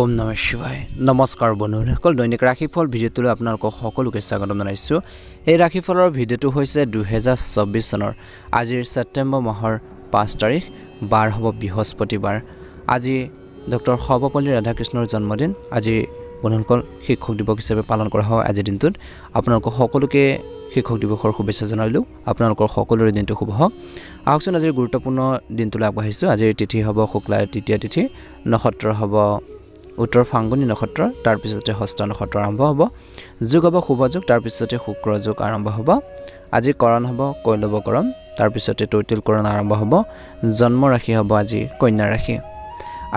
ওম নমঃ শিৱায় নমস্কাৰ বন্ধুসকল দৈনিক ৰাশিফল ভিডিঅ'টোলৈ আপোনালোকক সকলোকে স্বাগতম জনাইছো এই ৰাশিফলৰ ভিডিঅ'টো হৈছে 2024 চনৰ আজিৰ ছেপ্টেম্বৰ মাহৰ 5 তাৰিখ বাৰ হ'ব বৃহস্পতিবাৰ আজি ডক্টৰ সৰ্বপল্লী ৰাধাকৃষ্ণৰ জন্মদিন আজি বন্ধুসকল শিক্ষক দিৱস হিচাপে পালন কৰা হয় আজি দিনটোত আপোনালোক সকলোকে শিক্ষক দিৱসৰ শুভেচ্ছা জনাইলো আপোনালোকৰ সকলোৰে দিনটো শুভ হওক আহকচোন আজিৰ গুৰুত্বপূৰ্ণ দিনটোলৈ আগবাঢ়িছো আজিৰ তিথি হ'ব শুক্লা তৃতীয়া তিথি নক্ষত্ৰ হ'ব উত্তৰ ফাংগুনি নক্ষত্ৰ তাৰ পিছতে হস্ত নক্ষত্ৰ আৰম্ভ হ'ব যোগ হ'ব শুভ যোগ তাৰ পিছতে শুক্ৰ যোগ আৰম্ভ হ'ব আজি কৰণ হ'ব কৈলৱ কৰণ তাৰ পিছতে তৈতিল কৰণ আৰম্ভ হ'ব জন্ম ৰাশি হ'ব আজি কন্যা ৰাশি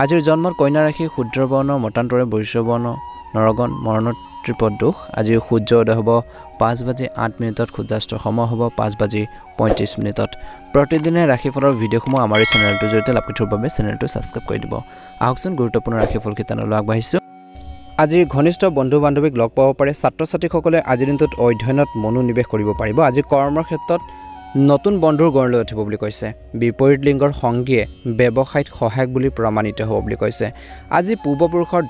আজিৰ জন্মৰ কন্যা ৰাশি ক্ষুদ্ৰ বৰ্ণ মতান্তৰে বৈশ্য বৰ্ণ নৰগণ মৰণ ত্ৰিপদ দোষ আজি সূৰ্য উদয় হ'ব 5:08 সূৰ্যাস্ত সময় হ'ব 5:35 প্ৰতিদিনে ৰাশিফলৰ ভিডিঅ'সমূহ আমাৰ এই চেনেলটোৰ জৰিয়তে লাভ কৰিবৰ বাবে চেনেলটো ছাবস্ক্ৰাইব কৰি দিব আহকচোন গুৰুত্বপূৰ্ণ ৰাশিফল কিতানলৈ আগবাঢ়িছো আজি ঘনিষ্ঠ বন্ধু বান্ধৱীক লগ পাব পাৰে ছাত্ৰ ছাত্ৰীসকলে আজিৰ দিনটোত অধ্যয়নত মনোনিৱেশ কৰিব পাৰিব আজি কৰ্মৰ ক্ষেত্ৰত নতুন বন্ধুৰ গঢ়লৈ উঠিব বুলি কৈছে বিপৰীত লিংগৰ সংগীয়ে ব্যৱসায়িক সহায়ক বুলি প্ৰমাণিত হ'ব বুলি কৈছে আজি পূৰ্বপুৰুষৰ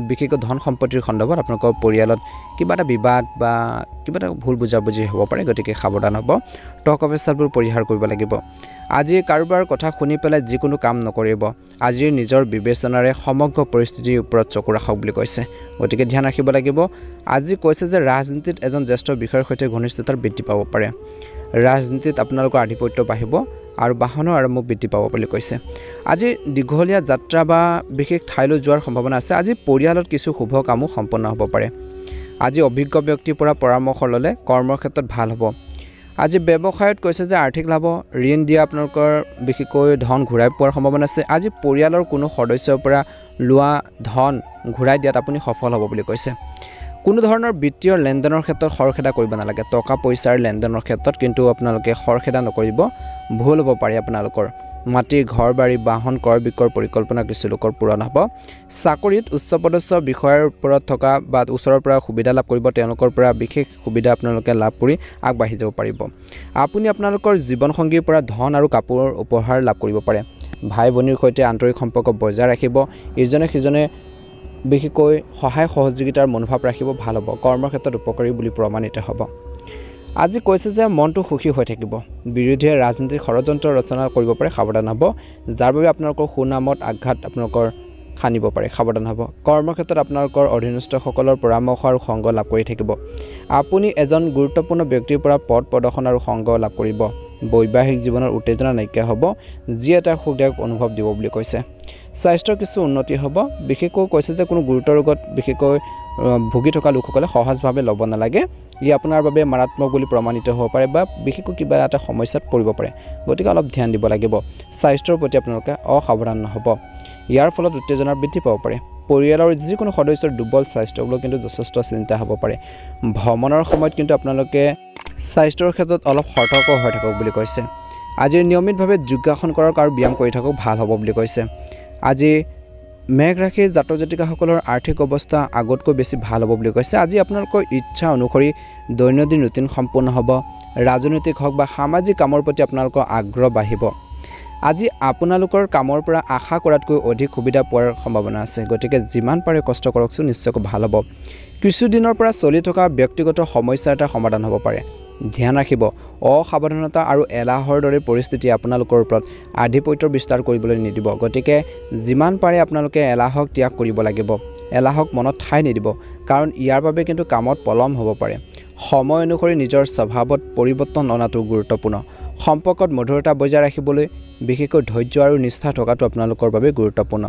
বিশেষকৈ ধন সম্পত্তিৰ খণ্ডত আপোনালোকৰ পৰিয়ালত কিবা এটা বিবাদ বা কিবা এটা ভুল বুজাবুজি হ'ব পাৰে গতিকে সাৱধান হ'ব টকা পইচাবোৰ পৰিহাৰ কৰিব লাগিব আজি কাৰোবাৰ কথা শুনি পেলাই যিকোনো কাম নকৰিব আজিৰ নিজৰ বিবেচনাৰে সমগ্ৰ পৰিস্থিতিৰ ওপৰত চকু ৰাখক বুলি কৈছে গতিকে ধ্যান ৰাখিব লাগিব আজি কৈছে যে ৰাজনীতিত এজন জ্যেষ্ঠ বিষয়ৰ সৈতে ঘনিষ্ঠতাৰ বৃদ্ধি পাব পাৰে ৰাজনীতিত আপোনালোকৰ আধিপত্য বাঢ়িব আৰু বাহনৰ আৰম্ভ বৃদ্ধি পাব বুলি কৈছে আজি দীঘলীয়া যাত্ৰা বা বিশেষ ঠাইলৈ যোৱাৰ সম্ভাৱনা আছে আজি পৰিয়ালত কিছু শুভ কামো সম্পন্ন হ'ব পাৰে আজি অভিজ্ঞ ব্যক্তিৰ পৰা পৰামৰ্শ ল'লে কৰ্মৰ ক্ষেত্ৰত ভাল হ'ব আজি ব্যৱসায়ত কৈছে যে আৰ্থিক লাভ ঋণ দিয়া আপোনালোকৰ বিশেষকৈ ধন ঘূৰাই পোৱাৰ সম্ভাৱনা আছে আজি পৰিয়ালৰ কোনো সদস্যৰ পৰা লোৱা ধন ঘূৰাই দিয়াত আপুনি সফল হ'ব বুলি কৈছে কোনো ধৰণৰ বিত্তীয় লেনদেনৰ ক্ষেত্ৰত খৰখেদা কৰিব নালাগে টকা পইচাৰ লেনদেনৰ ক্ষেত্ৰত কিন্তু আপোনালোকে খৰখেদা নকৰিব ভুল হ'ব পাৰে আপোনালোকৰ মাটি ঘৰ বাৰী বাহন ক্ৰয় বিক্ৰয়ৰ পৰিকল্পনা কিছু লোকৰ পূৰণ হ'ব চাকৰিত উচ্চপদস্থ বিষয়ৰ ওপৰত থকা বা ওচৰৰ পৰা সুবিধা লাভ কৰিব তেওঁলোকৰ পৰা বিশেষ সুবিধা আপোনালোকে লাভ কৰি আগবাঢ়ি যাব পাৰিব আপুনি আপোনালোকৰ জীৱনসংগীৰ পৰা ধন আৰু কাপোৰৰ উপহাৰ লাভ কৰিব পাৰে ভাই ভনীৰ সৈতে আন্তৰিক সম্পৰ্ক বজাই ৰাখিব ইজনে সিজনে বিশেষকৈ সহায় সহযোগিতাৰ মনোভাৱ ৰাখিব ভাল হ'ব কৰ্মৰ ক্ষেত্ৰত উপকাৰী বুলি প্ৰমাণিত হ'ব আজি কৈছে যে মনটো সুখী হৈ থাকিব বিৰোধীয়ে ৰাজনীতিৰ ষড়যন্ত্ৰ ৰচনা কৰিব পাৰে সাৱধান হ'ব যাৰ বাবে আপোনালোকৰ সুনামত আঘাত আপোনালোকৰ খানিব পাৰে সাৱধান হ'ব কৰ্মৰ ক্ষেত্ৰত আপোনালোকৰ অধীনস্থসকলৰ পৰামৰ্শ আৰু সংগ লাভ কৰি থাকিব আপুনি এজন গুৰুত্বপূৰ্ণ ব্যক্তিৰ পৰা পদ প্ৰদৰ্শন আৰু সংগ লাভ কৰিব বৈবাহিক জীৱনৰ উত্তেজনা নাইকিয়া হ'ব যি এটা সুখদায়ক অনুভৱ দিব বুলি কৈছে স্বাস্থ্যৰ কিছু উন্নতি হ'ব বিশেষকৈ কৈছে যে কোনো গুৰুতৰ ৰোগত বিশেষকৈ ভুগি থকা লোকসকলে সহজভাৱে ল'ব নালাগে ই আপোনাৰ বাবে মাৰাত্মক বুলি প্ৰমাণিত হ'ব পাৰে বা বিশেষকৈ কিবা এটা সমস্যাত পৰিব পাৰে গতিকে অলপ ধ্যান দিব লাগিব স্বাস্থ্যৰ প্ৰতি আপোনালোকে অসাৱধান নহ'ব ইয়াৰ ফলত উত্তেজনাৰ বৃদ্ধি পাব পাৰে পৰিয়ালৰ যিকোনো সদস্যৰ দুৰ্বল স্বাস্থ্যক লৈ কিন্তু যথেষ্ট চিন্তা হ'ব পাৰে ভ্ৰমণৰ সময়ত কিন্তু আপোনালোকে স্বাস্থ্যৰ ক্ষেত্ৰত অলপ সতৰ্ক হৈ থাকক বুলি কৈছে আজি নিয়মিতভাৱে যোগাসন কৰক আৰু ব্যায়াম কৰি থাকক ভাল হ'ব বুলি কৈছে আজি মেঘ ৰাশিৰ জাতক জাতিকাসকলৰ আৰ্থিক অৱস্থা আগতকৈ বেছি ভাল হ'ব বুলি কৈছে আজি আপোনালোকৰ ইচ্ছা অনুসৰি দৈনন্দিন ৰুটিন সম্পূৰ্ণ হ'ব ৰাজনৈতিক হওক বা সামাজিক কামৰ প্ৰতি আপোনালোকৰ আগ্ৰহ বাঢ়িব আজি আপোনালোকৰ কামৰ পৰা আশা কৰাতকৈ অধিক সুবিধা পোৱাৰ সম্ভাৱনা আছে গতিকে যিমান পাৰে কষ্ট কৰকচোন নিশ্চয়কৈ ভাল হ'ব কিছুদিনৰ পৰা চলি থকা ব্যক্তিগত সমস্যা এটা সমাধান হ'ব পাৰে ধ্যান ৰাখিব অসাৱধানতা আৰু এলাহৰ দৰে পৰিস্থিতি আপোনালোকৰ ওপৰত আধিপত্যৰ বিস্তাৰ কৰিবলৈ নিদিব গতিকে যিমান পাৰে আপোনালোকে এলাহক ত্যাগ কৰিব লাগিব এলাহক মনত ঠাই নিদিব কাৰণ ইয়াৰ বাবে কিন্তু কামত পলম হ'ব পাৰে সময় অনুসৰি নিজৰ স্বভাৱত পৰিৱৰ্তন অনাটো গুৰুত্বপূৰ্ণ সম্পৰ্কত মধুৰতা বজাই ৰাখিবলৈ বিশেষকৈ ধৈৰ্য আৰু নিষ্ঠা থকাটো আপোনালোকৰ বাবে গুৰুত্বপূৰ্ণ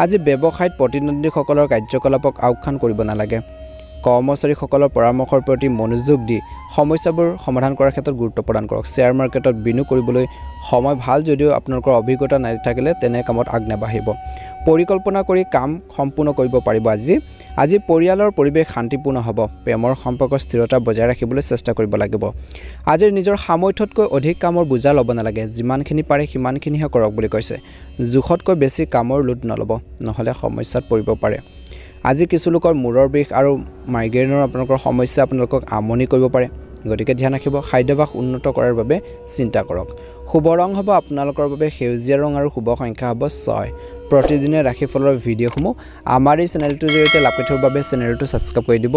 আজি ব্যৱসায়ত প্ৰতিদ্বন্দ্বীসকলৰ কাৰ্যকলাপক আওকাণ কৰিব নালাগে কৰ্মচাৰীসকলৰ পৰামৰ্শৰ প্ৰতি মনোযোগ দি সমস্যাবোৰ সমাধান কৰাৰ ক্ষেত্ৰত গুৰুত্ব প্ৰদান কৰক শ্বেয়াৰ মাৰ্কেটত বিনিয়োগ কৰিবলৈ সময় ভাল যদিও আপোনালোকৰ অভিজ্ঞতা নাথাকিলে তেনে কামত আগ নাবাঢ়িব পৰিকল্পনা কৰি কাম সম্পূৰ্ণ কৰিব পাৰিব আজি পৰিয়ালৰ পৰিৱেশ শান্তিপূৰ্ণ হ'ব প্ৰেমৰ সম্পৰ্কৰ স্থিৰতা বজাই ৰাখিবলৈ চেষ্টা কৰিব লাগিব আজিৰ নিজৰ সামৰ্থ্যতকৈ অধিক কামৰ বোজা ল'ব নালাগে যিমানখিনি পাৰে সিমানখিনিহে কৰক বুলি কৈছে জোখতকৈ বেছি কামৰ লোড নল'ব নহ'লে সমস্যাত পৰিব পাৰে আজি কিছু লোকৰ মূৰৰ বিষ আৰু মাইগ্ৰেইনৰ আপোনালোকৰ সমস্যা আপোনালোকক আমনি কৰিব পাৰে গতিকে ধ্যান ৰাখিব খাদ্যাভ্যাস উন্নত কৰাৰ বাবে চিন্তা কৰক শুভ ৰং হ'ব আপোনালোকৰ বাবে সেউজীয়া ৰং আৰু শুভ সংখ্যা হ'ব 6 প্ৰতিদিনে ৰাশিফলৰ ভিডিঅ'সমূহ আমাৰ এই চেনেলটোৰ জৰিয়তে লাভ কৰি থকাৰ বাবে চেনেলটো ছাবস্ক্ৰাইব কৰি দিব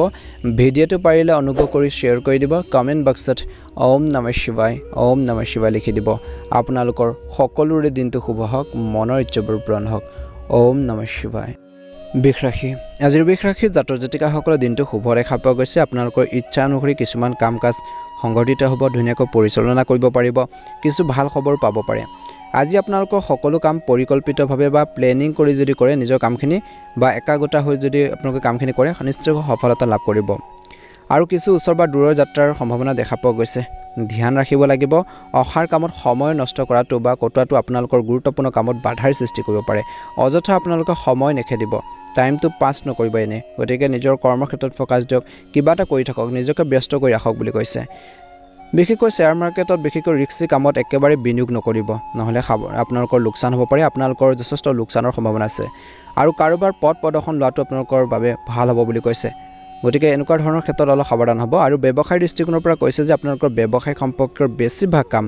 ভিডিঅ'টো পাৰিলে অনুগ্ৰহ কৰি শ্বেয়াৰ কৰি দিব কমেণ্ট বক্সত ওম নমঃ শিৱায় লিখি দিব আপোনালোকৰ সকলোৰে দিনটো শুভ হওক মনৰ ইচ্ছাবোৰ পূৰণ হওক ওম নমঃ শিৱায় বৃষ ৰাশি আজিৰ বৃষ ৰাশিৰ জাতক জাতিকাসকলৰ দিনটো শুভ দেখা পোৱা গৈছে আপোনালোকৰ ইচ্ছা অনুসৰি কিছুমান কাম কাজ সংগঠিত হ'ব ধুনীয়াকৈ পৰিচালনা কৰিব পাৰিব কিছু ভাল খবৰ পাব পাৰে আজি আপোনালোকৰ সকলো কাম পৰিকল্পিতভাৱে বা প্লেনিং কৰি যদি কৰে নিজৰ কামখিনি বা একাগ্ৰতা হৈ যদি আপোনালোকে কামখিনি কৰে নিশ্চয়কৈ সফলতা লাভ কৰিব আৰু কিছু ওচৰ বা দূৰৰ যাত্ৰাৰ সম্ভাৱনা দেখা পোৱা গৈছে ধ্যান ৰাখিব লাগিব অহাৰ কামত সময় নষ্ট কৰাটো বা কটোৱাটো আপোনালোকৰ গুৰুত্বপূৰ্ণ কামত বাধাৰ সৃষ্টি কৰিব পাৰে অযথা আপোনালোকে সময় নেখেদিব টাইমটো পাছ নকৰিব এনে গতিকে নিজৰ কৰ্মক্ষেত্ৰত ফ'কাছ দিয়ক কিবা এটা কৰি থাকক নিজকে ব্যস্ত কৰি ৰাখক বুলি কৈছে বিশেষকৈ শ্বেয়াৰ মাৰ্কেটত বিশেষকৈ ৰিস্কি কামত একেবাৰে বিনিয়োগ নকৰিব নহ'লে আপোনালোকৰ লোকচান হ'ব পাৰে আপোনালোকৰ যথেষ্ট লোকচানৰ সম্ভাৱনা আছে আৰু কাৰোবাৰ পথ প্ৰদৰ্শন লোৱাটো আপোনালোকৰ বাবে ভাল হ'ব বুলি কৈছে গতিকে এনেকুৱা ধৰণৰ ক্ষেত্ৰত অলপ সাৱধান হ'ব আৰু ব্যৱসায়ৰ দৃষ্টিকোণৰ পৰা কৈছে যে আপোনালোকৰ ব্যৱসায় সম্পৰ্কৰ বেছিভাগ কাম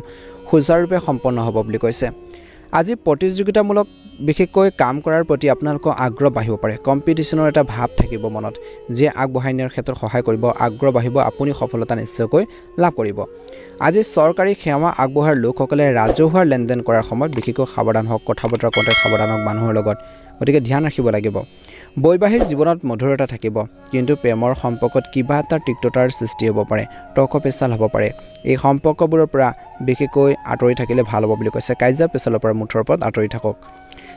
সুচাৰুৰূপে সম্পন্ন হ'ব বুলি কৈছে আজি প্ৰতিযোগিতামূলক বিশেষকৈ কাম কৰাৰ প্ৰতি আপোনালোকৰ আগ্ৰহ বাঢ়িব পাৰে কম্পিটিশ্যনৰ এটা ভাৱ থাকিব মনত যিয়ে আগবঢ়াই নিয়াৰ ক্ষেত্ৰত সহায় কৰিব আগ্ৰহ বাঢ়িব আপুনি সফলতা নিশ্চয়কৈ লাভ কৰিব আজি চৰকাৰী সেৱা আগবঢ়োৱাৰ লোকসকলে ৰাজহুৱা লেনদেন কৰাৰ সময়ত বিশেষকৈ সাৱধান হওক কথা বতৰা কওঁতে সাৱধান হওক মানুহৰ লগত গতিকে ধ্যান ৰাখিব লাগিব বৈবাহিক জীৱনত মধুৰতা থাকিব কিন্তু প্ৰেমৰ সম্পৰ্কত কিবা এটা তিক্ততাৰ সৃষ্টি হ'ব পাৰে তৰ্ক পেচাল হ'ব পাৰে এই সম্পৰ্কবোৰৰ পৰা বিশেষকৈ আঁতৰি থাকিলে ভাল হ'ব বুলি কৈছে কাজিয়া পেচালৰ পৰা মুঠৰ ওপৰত আঁতৰি থাকক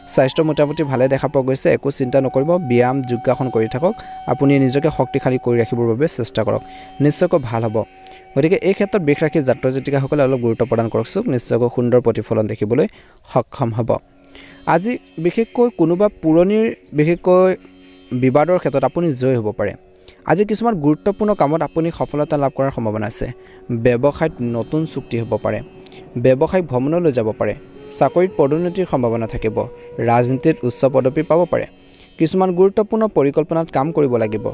স্বাস্থ্য মোটামুটি ভালে দেখা পোৱা গৈছে একো চিন্তা নকৰিব ব্যায়াম যোগাসন কৰি থাকক আপুনি নিজকে শক্তিশালী কৰি ৰাখিবৰ বাবে চেষ্টা কৰক নিশ্চয়কৈ ভাল হ'ব গতিকে এই ক্ষেত্ৰত বৃষ ৰাশিৰ জাতক জাতিকাসকলে অলপ গুৰুত্ব প্ৰদান কৰকচোন নিশ্চয়কৈ সুন্দৰ প্ৰতিফলন দেখিবলৈ সক্ষম হ'ব আজি বিশেষকৈ কোনোবা পুৰণিৰ বিশেষকৈ বিবাদৰ ক্ষেত্ৰত আপুনি জয় হ'ব পাৰে আজি কিছুমান গুৰুত্বপূৰ্ণ কামত আপুনি সফলতা লাভ কৰাৰ সম্ভাৱনা আছে ব্যৱসায়ত নতুন চুক্তি হ'ব পাৰে ব্যৱসায়িক ভ্ৰমণলৈ যাব পাৰে চাকৰিত পদোন্নতিৰ সম্ভাৱনা থাকিব ৰাজনীতিত উচ্চ পদবী পাব পাৰে কিছুমান গুৰুত্বপূৰ্ণ পৰিকল্পনাত কাম কৰিব লাগিব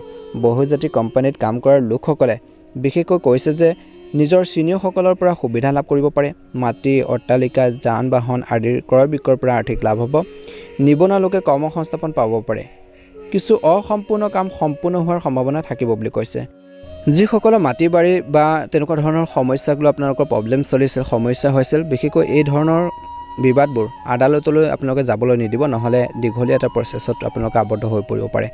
বহুজাতিক কোম্পানীত কাম কৰাৰ লোকসকলে বিশেষকৈ কৈছে যে নিজৰ চিনিয়ৰসকলৰ পৰা সুবিধা লাভ কৰিব পাৰে মাটি অট্টালিকা যান বাহন আদিৰ ক্ৰয় বিক্ৰয়ৰ পৰা আৰ্থিক লাভ হ'ব নিবনুৱা লোকে কৰ্মসংস্থাপন পাব পাৰে কিছু অসম্পূৰ্ণ কাম সম্পূৰ্ণ হোৱাৰ সম্ভাৱনা থাকিব বুলি কৈছে যিসকলে মাটি বাৰী বা তেনেকুৱা ধৰণৰ সমস্যাগুলো আপোনালোকৰ প্ৰব্লেম চলিছিল সমস্যা হৈছিল বিশেষকৈ এই ধৰণৰ বিবাদবোৰ আদালতলৈ আপোনালোকে যাবলৈ নিদিব নহ'লে দীঘলীয়া এটা প্ৰচেছত আপোনালোকে আবদ্ধ হৈ পৰিব পাৰে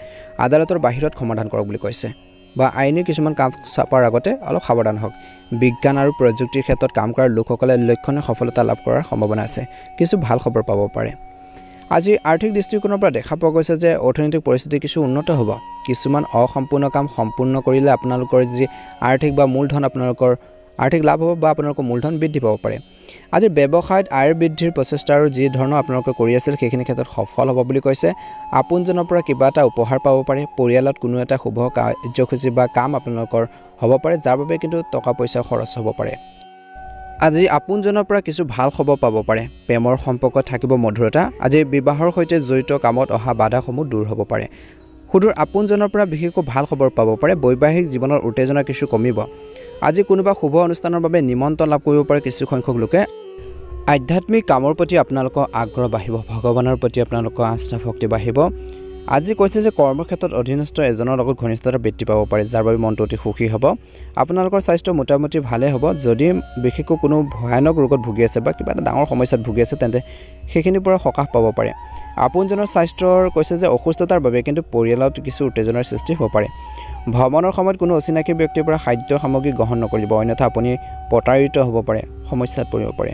আদালতৰ বাহিৰত সমাধান কৰক বুলি কৈছে বা আইনী কিছুমান কাম চাপাৰ আগতে অলপ সাৱধান হওক বিজ্ঞান আৰু প্ৰযুক্তিৰ ক্ষেত্ৰত কাম কৰাৰ লোকসকলে লক্ষণীয় সফলতা লাভ কৰাৰ সম্ভাৱনা আছে কিছু ভাল খবৰ পাব পাৰে আজি আৰ্থিক দৃষ্টিকোণৰ পৰা দেখা পোৱা গৈছে যে অৰ্থনৈতিক পৰিস্থিতি কিছু উন্নত হ'ব কিছুমান অসম্পূৰ্ণ কাম সম্পূৰ্ণ কৰিলে আপোনালোকৰ যি আৰ্থিক বা মূলধন আপোনালোকৰ আৰ্থিক লাভ হ'ব বা আপোনালোকৰ মূলধন বৃদ্ধি পাব পাৰে আজি ব্যৱসায়ত আয় বৃদ্ধিৰ প্ৰচেষ্টা আৰু যি ধৰণৰ আপোনালোকে কৰি আছিল সেইখিনি ক্ষেত্ৰত সফল হ'ব বুলি কৈছে আপোনজনৰ পৰা কিবা এটা উপহাৰ পাব পাৰে পৰিয়ালত কোনো এটা শুভ কাৰ্যসূচী বা কাম আপোনালোকৰ হ'ব পাৰে যাৰ বাবে কিন্তু টকা পইচা খৰচ হ'ব পাৰে আজি আপোনজনৰ পৰা কিছু ভাল খবৰ পাব পাৰে প্ৰেমৰ সম্পৰ্কত থাকিব মধুৰতা আজি বিবাহৰ সৈতে জড়িত কামত অহা বাধাসমূহ দূৰ হ'ব পাৰে সুদূৰ আপোনজনৰ পৰা বিশেষকৈ ভাল খবৰ পাব পাৰে বৈবাহিক জীৱনৰ উত্তেজনা কিছু কমিব আজি কোনোবা শুভ অনুষ্ঠানৰ বাবে নিমন্ত্ৰণ লাভ কৰিব পাৰে কিছু সংখ্যক লোকে আধ্যাত্মিক কামৰ প্ৰতি আপোনালোকৰ আগ্ৰহ বাঢ়িব ভগৱানৰ প্ৰতি আপোনালোকৰ আস্থা ভক্তি বাঢ়িব আজি কৈছে যে কৰ্মক্ষেত্ৰত অধীনস্থ এজনৰ লগত ঘনিষ্ঠতা বৃদ্ধি পাব পাৰে যাৰ বাবে মনটো অতি সুখী হ'ব আপোনালোকৰ স্বাস্থ্য মোটামুটি ভালে হ'ব যদি বিশেষকৈ কোনো ভয়ানক ৰোগত ভুগি আছে বা কিবা এটা ডাঙৰ সমস্যাত ভুগি আছে তেন্তে সেইখিনিৰ পৰা সকাহ পাব পাৰে আপোনজনৰ স্বাস্থ্যৰ কৈছে যে অসুস্থতাৰ বাবে কিন্তু পৰিয়ালত কিছু উত্তেজনাৰ সৃষ্টি হ'ব পাৰে ভ্ৰমণৰ সময়ত কোনো অচিনাকি ব্যক্তিৰ পৰা খাদ্য সামগ্ৰী গ্ৰহণ নকৰিব অন্যথা আপুনি প্ৰতাৰিত হ'ব পাৰে সমস্যাত পৰিব পাৰে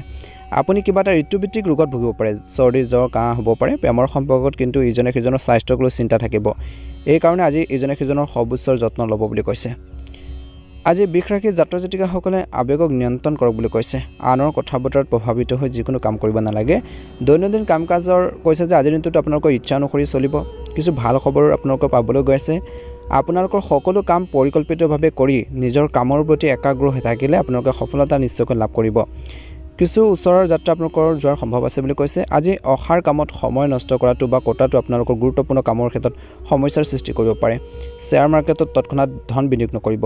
আপুনি কিবা এটা ঋতুভিত্তিক ৰোগত ভুগিব পাৰে চৰ্দি জ্বৰ কাহ হ'ব পাৰে প্ৰেমৰ সম্পৰ্কত কিন্তু ইজনে সিজনৰ স্বাস্থ্যক লৈ চিন্তা থাকিব এই কাৰণে আজি ইজনে সিজনৰ সৰ্বোচ্চৰ যত্ন ল'ব বুলি কৈছে আজি বৃষ ৰাশিৰ জাতক জাতিকাসকলে আৱেগক নিয়ন্ত্ৰণ কৰক বুলি কৈছে আনৰ কথা বতৰাত প্ৰভাৱিত হৈ যিকোনো কাম কৰিব নালাগে দৈনন্দিন কাম কাজৰ কৈছে যে আজিৰ দিনটোত আপোনালোকৰ ইচ্ছা অনুসৰি চলিব কিছু ভাল খবৰ আপোনালোকৰ পাবলৈ গৈ আছে আপোনালোকৰ সকলো কাম পৰিকল্পিতভাৱে কৰি নিজৰ কামৰ প্ৰতি একাগ্ৰ হৈ থাকিলে আপোনালোকে সফলতা নিশ্চয়কৈ লাভ কৰিব কিছু ওচৰৰ যাত্ৰা আপোনালোকৰ যোৱাৰ সম্ভৱ আছে বুলি কৈছে আজি অহাৰ কামত সময় নষ্ট কৰাটো বা কটাটো আপোনালোকৰ গুৰুত্বপূৰ্ণ কামৰ ক্ষেত্ৰত সমস্যাৰ সৃষ্টি কৰিব পাৰে শ্বেয়াৰ মাৰ্কেটত তৎক্ষণাত ধন বিনিয়োগ নকৰিব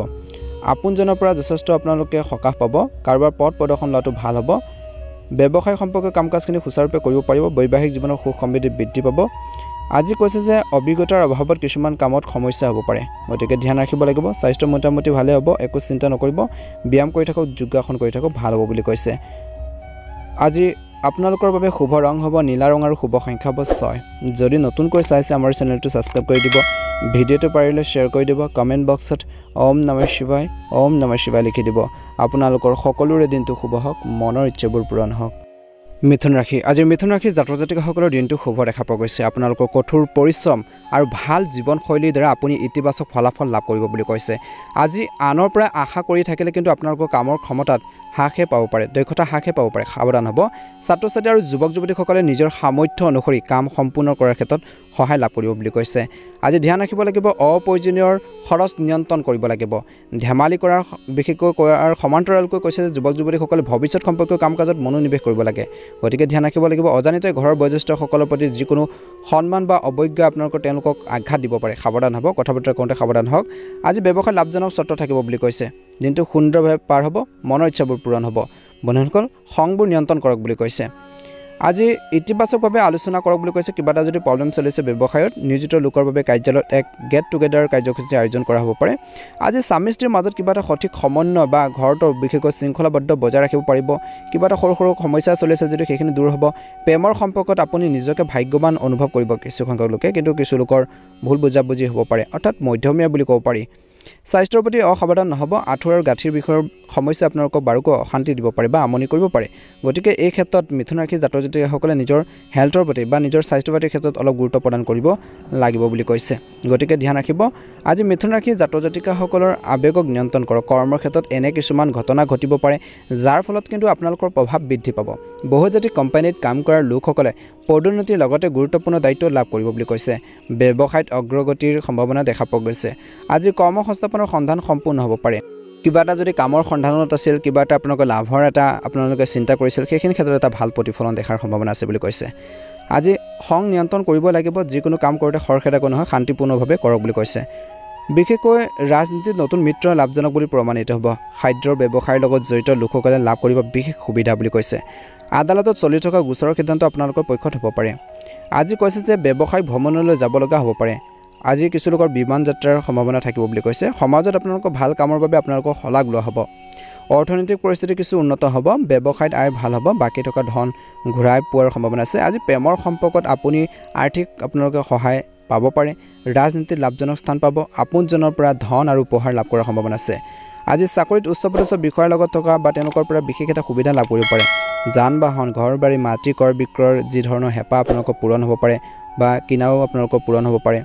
আপোনজনৰ পৰা যথেষ্ট আপোনালোকে সকাহ পাব কাৰোবাৰ পথ প্ৰদৰ্শন লোৱাটো ভাল হ'ব ব্যৱসায় সম্পৰ্কীয় কাম কাজখিনি সুচাৰুৰূপে কৰিব পাৰিব বৈবাহিক জীৱনৰ সুখ সমৃদ্ধি বৃদ্ধি পাব আজি কৈছে যে অভিজ্ঞতাৰ অভাৱত কিছুমান কামত সমস্যা হ'ব পাৰে গতিকে ধ্যান ৰাখিব লাগিব স্বাস্থ্য মোটামুটি ভালে হ'ব একো চিন্তা নকৰিব ব্যায়াম কৰি থাকক যোগাসন কৰি থাকক ভাল হ'ব বুলি কৈছে আজি আপোনালোকৰ বাবে শুভ ৰং হ'ব নীলা ৰং আৰু শুভ সংখ্যা হ'ব 6 যদি নতুনকৈ চাইছে আমাৰ চেনেলটো সাবস্ক্ৰাইব কৰি দিব ভিডিঅ'টো পাৰিলে শ্বেয়াৰ কৰি দিব কমেন্ট বক্সত ওম নমঃ শিৱায় লিখি দিব আপোনালোকৰ সকলোৰে দিনটো শুভ হওক মনৰ ইচ্ছাবোৰ পূৰণ হওক মিথুন ৰাশি আজি মিথুন ৰাশি জাতক জাতিকাসকলৰ দিনটো শুভ দেখা পোৱা গৈছে আপোনালোকৰ কঠোৰ পৰিশ্ৰম আৰু ভাল জীৱনশৈলীৰ দ্বাৰা আপুনি ইতিবাচক ফলাফল লাভ কৰিব বুলি কৈছে আজি আনৰ পৰা আশা কৰি থাকিলে কিন্তু আপোনালোকৰ কামৰ ক্ষমতাত হাকে পাব পাৰে দক্ষতা হাকে পাব পাৰে সাৱধান হ'ব ছাত্ৰ ছাত্ৰী আৰু যুৱক যুৱতীসকলে নিজৰ সামৰ্থ্য অনুসৰি কাম সম্পূৰ্ণ কৰাৰ ক্ষেত্ৰত সহায় লাভ কৰিব বুলি কৈছে আজি ধ্যান ৰাখিব লাগিব অপ্ৰয়োজনীয় খৰচ নিয়ন্ত্ৰণ কৰিব লাগিব ধেমালি কৰাৰ বিশেষকৈ কৰাৰ সমান্তৰালকৈ কৈছে যে যুৱক যুৱতীসকলে ভৱিষ্যত সম্পৰ্কীয় কাম কাজত মনোনিৱেশ কৰিব লাগে গতিকে ধ্যান ৰাখিব লাগিব অজানিতে ঘৰৰ বয়োজ্যেষ্ঠসকলৰ প্ৰতি যিকোনো সন্মান বা অৱজ্ঞা আপোনালোকৰ তেওঁলোকক আঘাত দিব পাৰে সাৱধান হ'ব কথা বতৰা কৰোঁতে সাৱধান হওক আজি ব্যৱসায় লাভজনক চৰ্ত থাকিব বুলি কৈছে দিনটো সুন্দৰভাৱে পাৰ হ'ব মনৰ ইচ্ছাবোৰ পূৰণ হ'ব বন্ধুসকল খংবোৰ নিয়ন্ত্ৰণ কৰক বুলি কৈছে আজি ইতিবাচকভাৱে আলোচনা কৰক বুলি কৈছে কিবা এটা যদি প্ৰব্লেম চলিছে ব্যৱসায়ত নিয়োজিত লোকৰ বাবে কাৰ্যালয়ত এক গেট টুগেডাৰ কাৰ্যসূচী আয়োজন কৰা হ'ব পাৰে আজি স্বামী স্ত্ৰীৰ মাজত কিবা এটা সঠিক সমন্বয় বা ঘৰটো বিশেষকৈ শৃংখলাবদ্ধ বজাই ৰাখিব পাৰিব কিবা এটা সৰু সৰু সমস্যা চলিছে যদি সেইখিনি দূৰ হ'ব প্ৰেমৰ সম্পৰ্কত আপুনি নিজকে ভাগ্যৱান অনুভৱ কৰিব কিছু সংখ্যক লোকে কিন্তু কিছু লোকৰ ভুল বুজাবুজি হ'ব পাৰে অৰ্থাৎ মধ্যমীয়া বুলি ক'ব পাৰি স্বাস্থ্যৰ প্ৰতি অসাৱধান নহ'ব আঁঠুৰ আৰু গাঁঠিৰ বিষয়ৰ সমস্যা আপোনালোকক বাৰুকৈ অশান্তি দিব পাৰে বা আমনি কৰিব পাৰে গতিকে এই ক্ষেত্ৰত মিথুন ৰাশি জাতক জাতিকাসকলে নিজৰ হেল্থৰ প্ৰতি বা নিজৰ স্বাস্থ্য পাতিৰ ক্ষেত্ৰত অলপ গুৰুত্ব প্ৰদান কৰিব লাগিব বুলি কৈছে গতিকে ধ্যান ৰাখিব আজি মিথুন ৰাশি জাতক জাতিকাসকলৰ আৱেগক নিয়ন্ত্ৰণ কৰক কৰ্মৰ ক্ষেত্ৰত এনে কিছুমান ঘটনা ঘটিব পাৰে যাৰ ফলত কিন্তু আপোনালোকৰ প্ৰভাৱ বৃদ্ধি পাব বহুজাতিক কোম্পানীত কাম কৰাৰ লোকসকলে পদোন্নতিৰ লগতে গুৰুত্বপূৰ্ণ দায়িত্ব লাভ কৰিব বুলি কৈছে ব্যৱসায়ত অগ্ৰগতিৰ সম্ভাৱনা দেখা পোৱা গৈছে আজি কৰ্মসংস্থাপনৰ সন্ধান সম্পূৰ্ণ হ'ব পাৰে কিবা এটা যদি কামৰ সন্ধানত আছিল কিবা এটা আপোনালোকৰ লাভৰ এটা আপোনালোকে চিন্তা কৰিছিল সেইখিনি ক্ষেত্ৰত এটা ভাল প্ৰতিফলন দেখাৰ সম্ভাৱনা আছে বুলি কৈছে আজি খং নিয়ন্ত্ৰণ কৰিব লাগিব যিকোনো কাম কৰোঁতে খৰখেদাকৈ নহয় শান্তিপূৰ্ণভাৱে কৰক বুলি কৈছে বিশেষকৈ ৰাজনীতিত নতুন মিত্ৰ লাভজনক বুলি প্ৰমাণিত হ'ব খাদ্যৰ ব্যৱসায়ৰ লগত জড়িত লোকসকলে লাভ কৰিব বিশেষ সুবিধা বুলি কৈছে আদালতত চলি থকা গোচৰৰ সিদ্ধান্ত আপোনালোকৰ পক্ষত হ'ব পাৰে আজি কৈছে যে ব্যৱসায় ভ্ৰমণলৈ যাব লগা হ'ব পাৰে আজি কিছু লোকৰ বিমান যাত্ৰাৰ সম্ভাৱনা থাকিব বুলি কৈছে সমাজত আপোনালোকৰ ভাল কামৰ বাবে আপোনালোকক শলাগ লোৱা হ'ব অৰ্থনৈতিক পৰিস্থিতি কিছু উন্নত হ'ব ব্যৱসায়ত আয় ভাল হ'ব বাকী থকা ধন ঘূৰাই পোৱাৰ সম্ভাৱনা আছে আজি প্ৰেমৰ সম্পৰ্কত আপুনি আৰ্থিক আপোনালোকে সহায় পাব পাৰে ৰাজনীতিত লাভজনক স্থান পাব আপোনজনৰ পৰা ধন আৰু উপহাৰ লাভ কৰাৰ সম্ভাৱনা আছে আজি চাকৰিত উচ্চপদস্থ বিষয়াৰ লগত থকা বা তেওঁলোকৰ পৰা বিশেষ এটা সুবিধা লাভ কৰিব পাৰে যান বাহন ঘৰ বাৰী মাটি কৰ বিক্ৰয়ৰ যি ধৰণৰ হেঁপাহ আপোনালোকৰ পূৰণ হ'ব পাৰে বা কিনাও আপোনালোকৰ পূৰণ হ'ব পাৰে